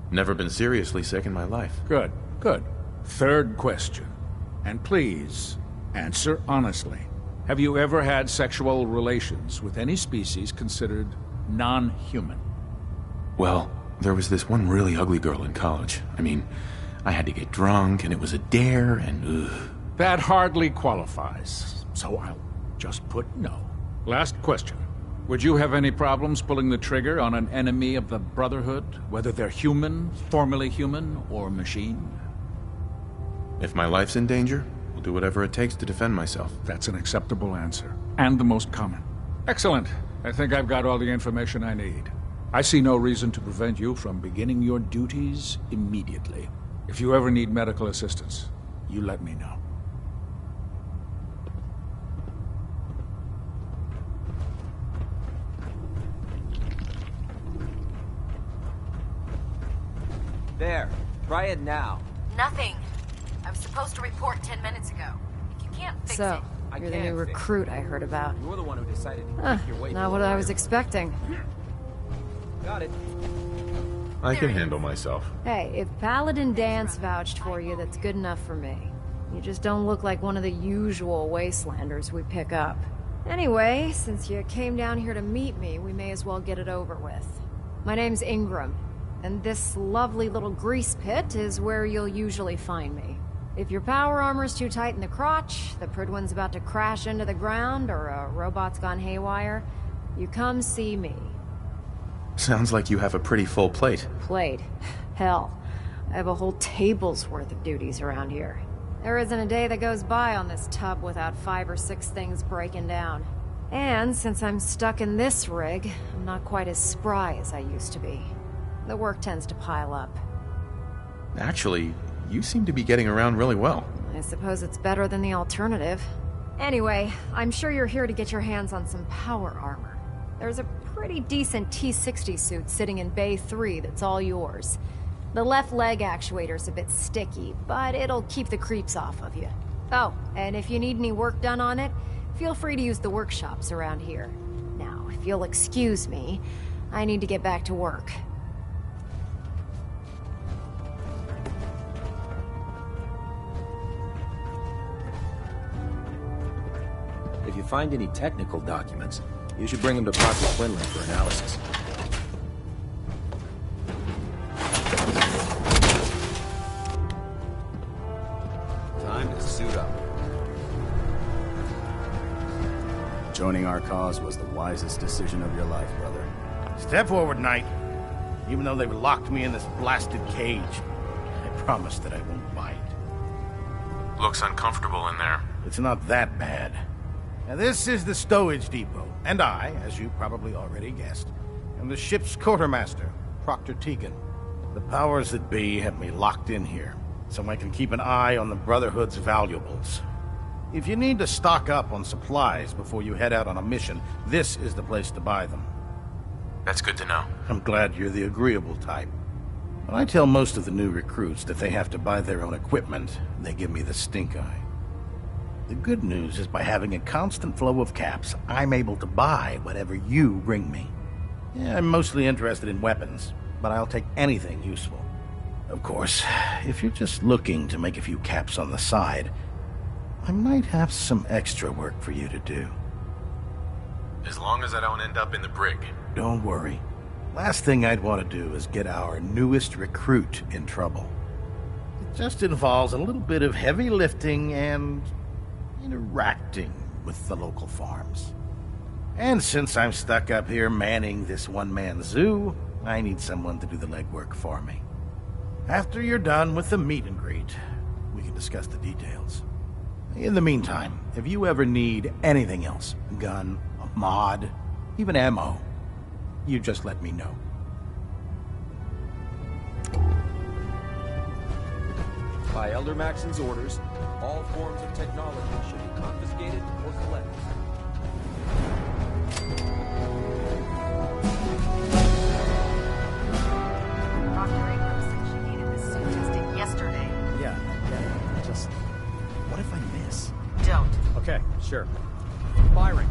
Never been seriously sick in my life. Good, good. Third question. And please, answer honestly. Have you ever had sexual relations with any species considered non-human? Well, there was this one really ugly girl in college. I mean, I had to get drunk, and it was a dare, and ugh. That hardly qualifies, so I'll just put no. Last question. Would you have any problems pulling the trigger on an enemy of the Brotherhood, whether they're human, formerly human, or machine? If my life's in danger, I'll do whatever it takes to defend myself. That's an acceptable answer, and the most common. Excellent. I think I've got all the information I need. I see no reason to prevent you from beginning your duties immediately. If you ever need medical assistance, you let me know. There. Try it now. Nothing. I was supposed to report 10 minutes ago. If you can't fix it... So, you're the new recruit I heard about. You're the one who decided to kick your way. Not what I was expecting. Got it. I can handle myself. Hey, if Paladin Dance vouched for you, that's good enough for me. You just don't look like one of the usual wastelanders we pick up. Anyway, since you came down here to meet me, we may as well get it over with. My name's Ingram, and this lovely little grease pit is where you'll usually find me. If your power armor's too tight in the crotch, the Pridwin's about to crash into the ground, or a robot's gone haywire, you come see me. Sounds like you have a pretty full plate. Plate? Hell, I have a whole table's worth of duties around here. There isn't a day that goes by on this tub without 5 or 6 things breaking down. And since I'm stuck in this rig, I'm not quite as spry as I used to be. The work tends to pile up. Actually, you seem to be getting around really well. I suppose it's better than the alternative. Anyway, I'm sure you're here to get your hands on some power armor. There's a pretty decent T-60 suit sitting in Bay 3 that's all yours. The left leg actuator's a bit sticky, but it'll keep the creeps off of you. Oh, and if you need any work done on it, feel free to use the workshops around here. Now, if you'll excuse me, I need to get back to work. If you find any technical documents, you should bring them to Dr. Quinlan for analysis. Time to suit up. Joining our cause was the wisest decision of your life, brother. Step forward, Knight. Even though they've locked me in this blasted cage, I promise that I won't bite. Looks uncomfortable in there. It's not that bad. Now, this is the stowage depot, and I, as you probably already guessed, am the ship's quartermaster, Proctor Tegan. The powers that be have me locked in here, so I can keep an eye on the Brotherhood's valuables. If you need to stock up on supplies before you head out on a mission, this is the place to buy them. That's good to know. I'm glad you're the agreeable type. When I tell most of the new recruits that they have to buy their own equipment, they give me the stink eye. The good news is by having a constant flow of caps, I'm able to buy whatever you bring me. Yeah, I'm mostly interested in weapons, but I'll take anything useful. Of course, if you're just looking to make a few caps on the side, I might have some extra work for you to do. As long as I don't end up in the brig. Don't worry. Last thing I'd want to do is get our newest recruit in trouble. It just involves a little bit of heavy lifting and interacting with the local farms. And since I'm stuck up here manning this one-man zoo, I need someone to do the legwork for me. After you're done with the meet and greet, we can discuss the details. In the meantime, if you ever need anything else, a gun, a mod, even ammo, you just let me know. By Elder Maxon's orders, all forms of technology should be confiscated or collected. Okay, sure. Firing.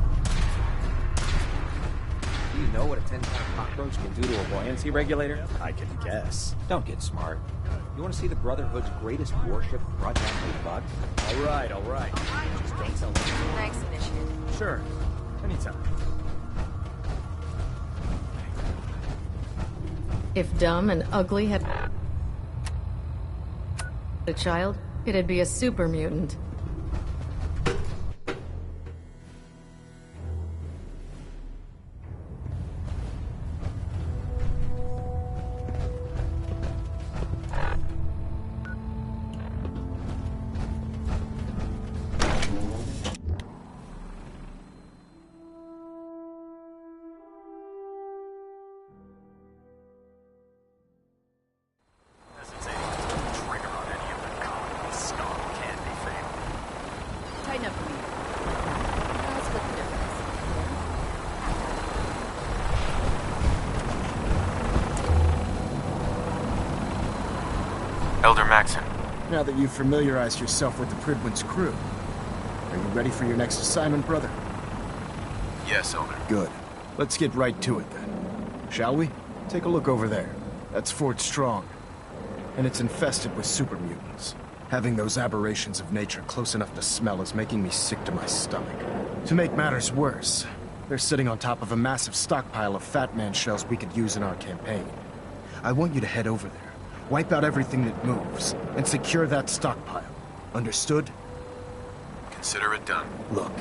Do you know what a 10-pound cockroach can do to a buoyancy regulator? I can guess. Don't get smart. You want to see the Brotherhood's greatest warship brought down by a bug? All right. Just don't tell me. Thanks, Initiative. Sure. Anytime. If dumb and ugly had a child, it'd be a super mutant. Tighten up for me. I'll split the difference. Elder Maxon. Now that you've familiarized yourself with the Pridwin's crew, are you ready for your next assignment, brother? Yes, Elder. Good. Let's get right to it then. Shall we? Take a look over there. That's Fort Strong. And it's infested with super mutants. Having those aberrations of nature close enough to smell is making me sick to my stomach. To make matters worse, they're sitting on top of a massive stockpile of Fat Man shells we could use in our campaign. I want you to head over there, wipe out everything that moves, and secure that stockpile. Understood? Consider it done. Look,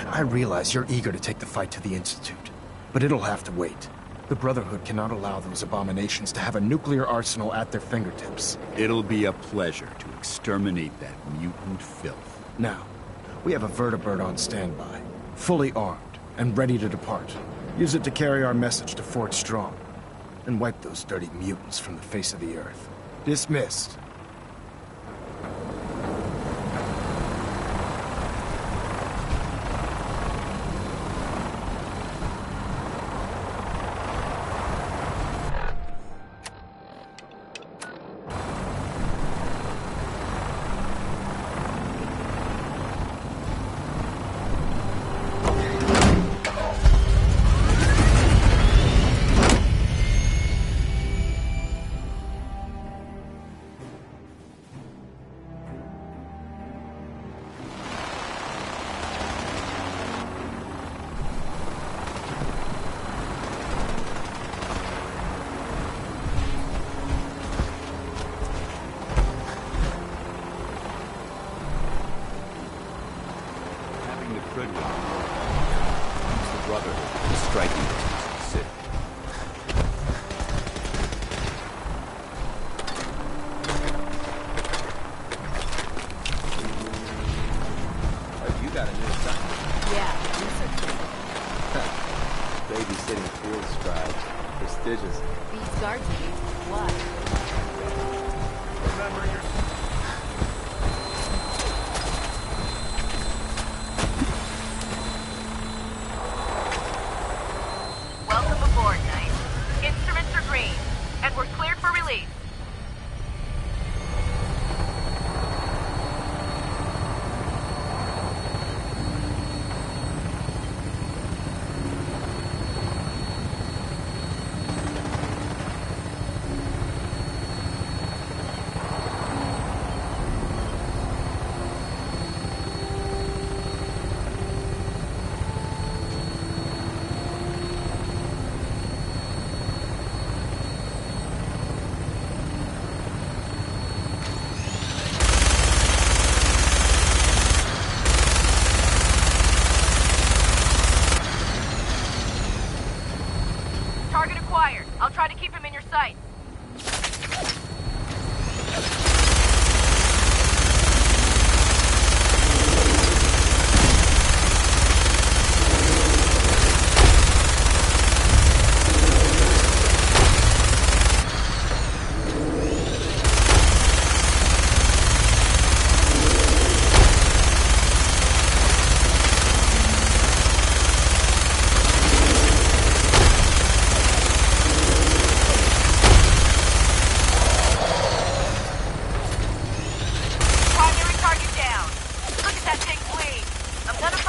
I realize you're eager to take the fight to the Institute, but it'll have to wait. The Brotherhood cannot allow those abominations to have a nuclear arsenal at their fingertips. It'll be a pleasure to exterminate that mutant filth. Now, we have a vertibird on standby, fully armed and ready to depart. Use it to carry our message to Fort Strong, and wipe those dirty mutants from the face of the earth. Dismissed.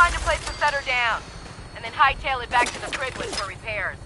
find a place to set her down, and then hightail it back to the Prydwen for repairs.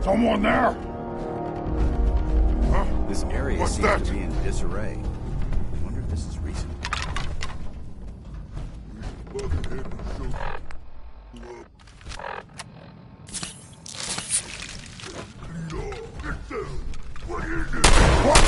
Someone there? Huh? This area What's seems that? to be in disarray. I wonder if this is recent. What are you doing? What?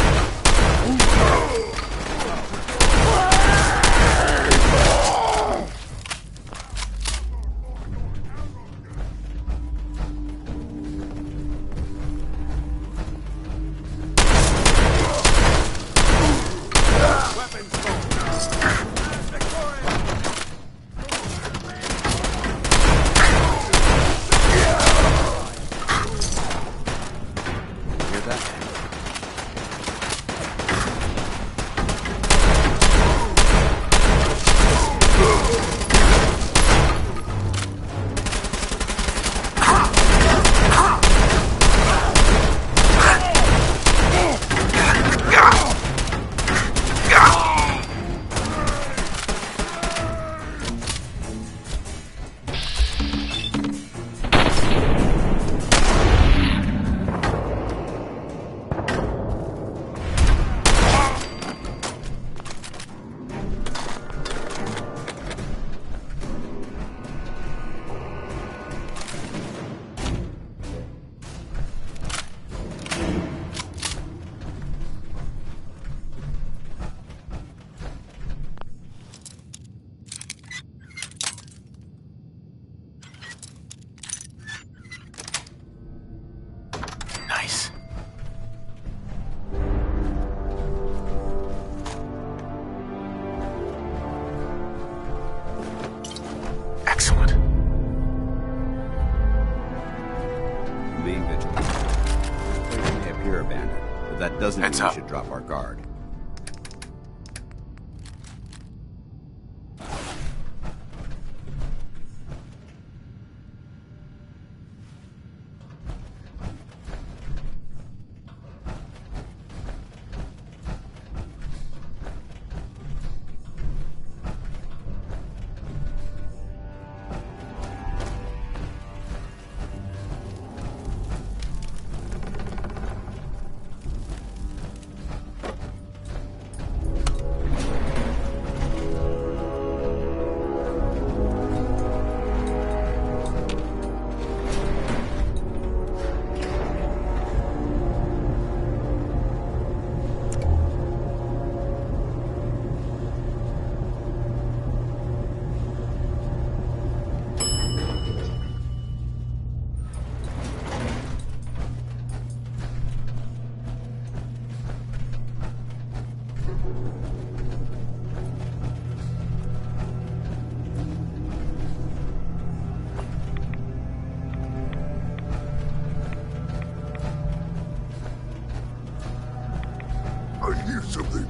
Nice. Excellent. Being vigilant. This place may appear abandoned, but that doesn't mean we should drop our guard. I hear something.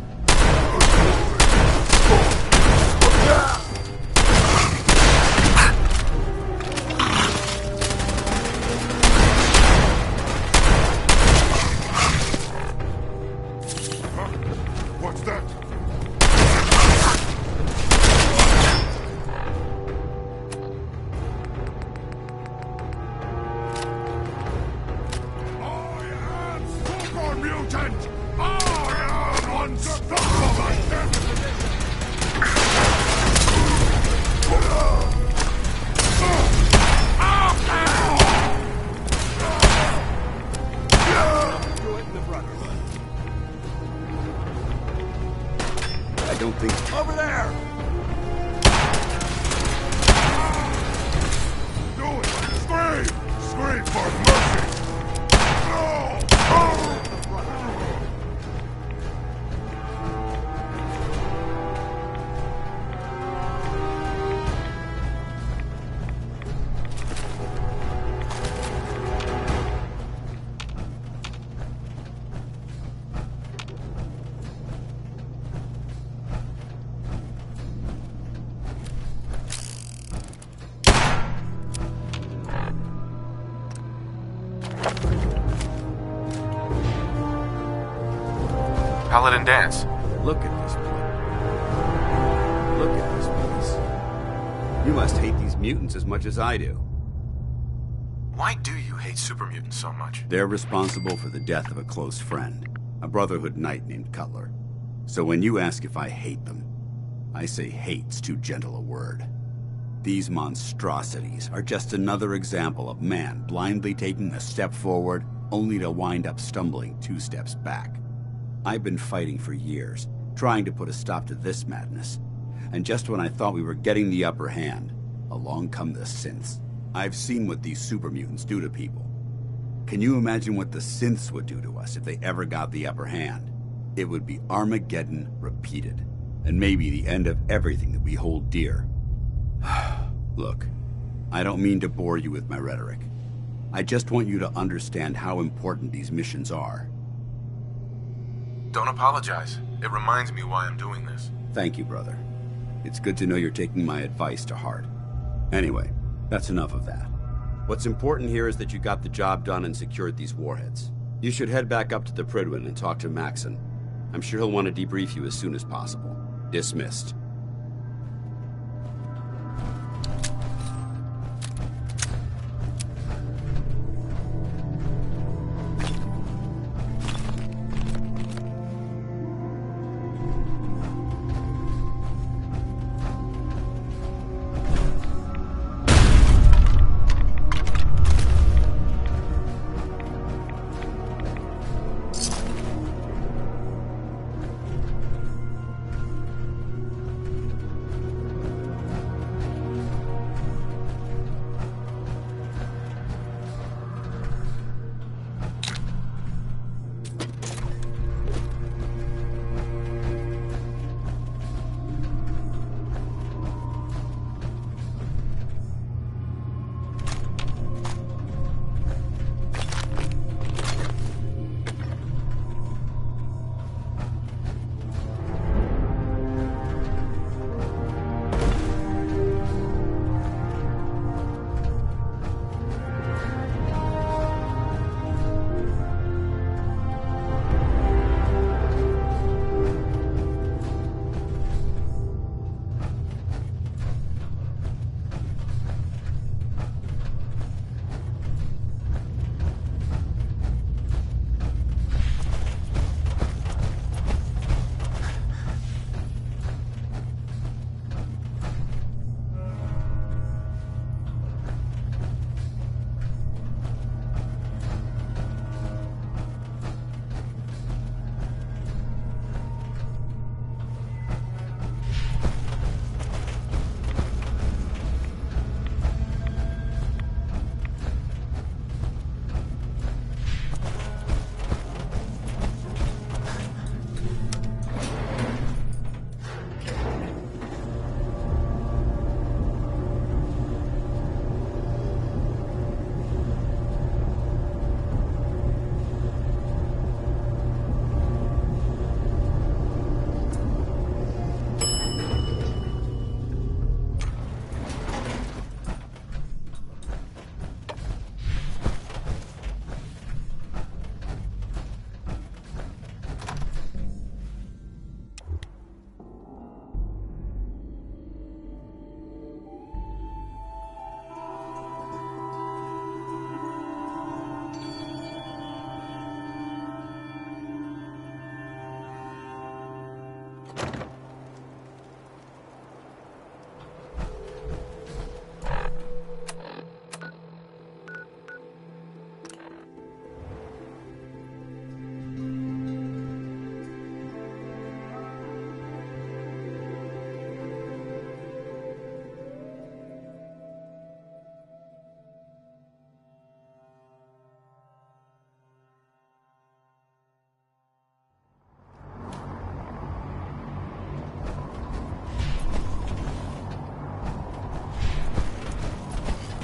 What's that? I am super mutant! I am unstoppable! I don't think... Over there! Do it! Scream! Scream for mercy! Paladin Dance. Look at this place. Look at this place. You must hate these mutants as much as I do. Why do you hate super mutants so much? They're responsible for the death of a close friend, a Brotherhood knight named Cutler. So when you ask if I hate them, I say hate's too gentle a word. These monstrosities are just another example of man blindly taking a step forward only to wind up stumbling 2 steps back. I've been fighting for years, trying to put a stop to this madness. And just when I thought we were getting the upper hand, along come the synths. I've seen what these super mutants do to people. Can you imagine what the synths would do to us if they ever got the upper hand? It would be Armageddon repeated, and maybe the end of everything that we hold dear. Look, I don't mean to bore you with my rhetoric. I just want you to understand how important these missions are. Don't apologize. It reminds me why I'm doing this. Thank you, brother. It's good to know you're taking my advice to heart. Anyway, that's enough of that. What's important here is that you got the job done and secured these warheads. You should head back up to the Prydwen and talk to Maxon. I'm sure he'll want to debrief you as soon as possible. Dismissed.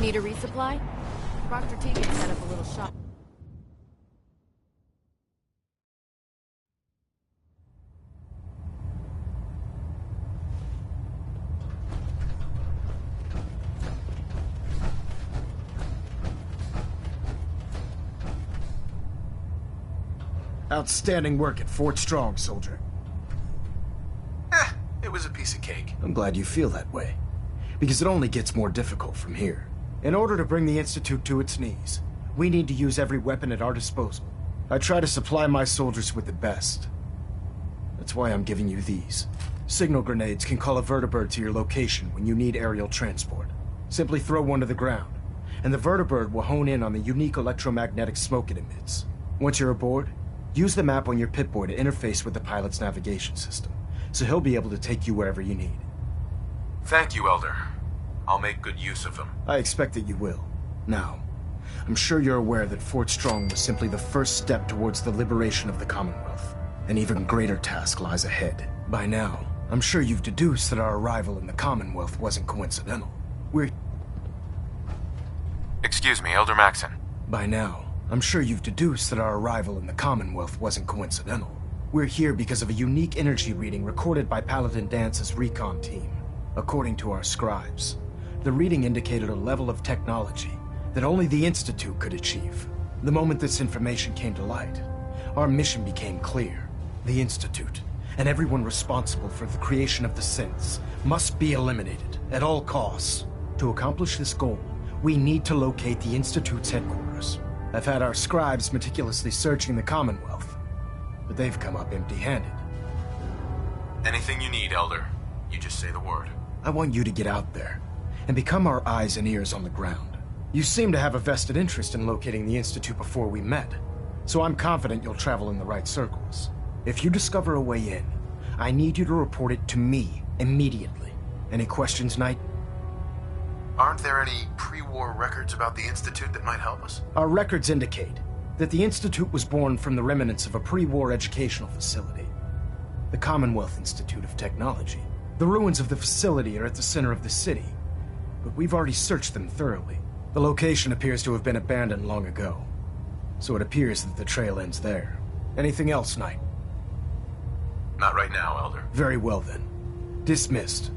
Need a resupply? Dr. Tegan set up a little shop. Outstanding work at Fort Strong, soldier. It was a piece of cake. I'm glad you feel that way, because it only gets more difficult from here. In order to bring the Institute to its knees, we need to use every weapon at our disposal. I try to supply my soldiers with the best. That's why I'm giving you these. Signal grenades can call a vertibird to your location when you need aerial transport. Simply throw one to the ground, and the vertibird will hone in on the unique electromagnetic smoke it emits. Once you're aboard, use the map on your Pip-Boy to interface with the pilot's navigation system, so he'll be able to take you wherever you need. Thank you, Elder. I'll make good use of them. I expect that you will. Now, I'm sure you're aware that Fort Strong was simply the first step towards the liberation of the Commonwealth. An even greater task lies ahead. By now, I'm sure you've deduced that our arrival in the Commonwealth wasn't coincidental. Excuse me, Elder Maxon. By now, I'm sure you've deduced that our arrival in the Commonwealth wasn't coincidental. We're here because of a unique energy reading recorded by Paladin Dance's recon team. According to our scribes, the reading indicated a level of technology that only the Institute could achieve. The moment this information came to light, our mission became clear. The Institute, and everyone responsible for the creation of the synths, must be eliminated at all costs. To accomplish this goal, we need to locate the Institute's headquarters. I've had our scribes meticulously searching the Commonwealth, but they've come up empty-handed. Anything you need, Elder. You just say the word. I want you to get out there and become our eyes and ears on the ground. You seem to have a vested interest in locating the Institute before we met, so I'm confident you'll travel in the right circles. If you discover a way in, I need you to report it to me immediately. Any questions, Knight? Aren't there any pre-war records about the Institute that might help us? Our records indicate that the Institute was born from the remnants of a pre-war educational facility, the Commonwealth Institute of Technology. The ruins of the facility are at the center of the city, but we've already searched them thoroughly. The location appears to have been abandoned long ago, so it appears that the trail ends there. Anything else, Knight? Not right now, Elder. Very well then. Dismissed.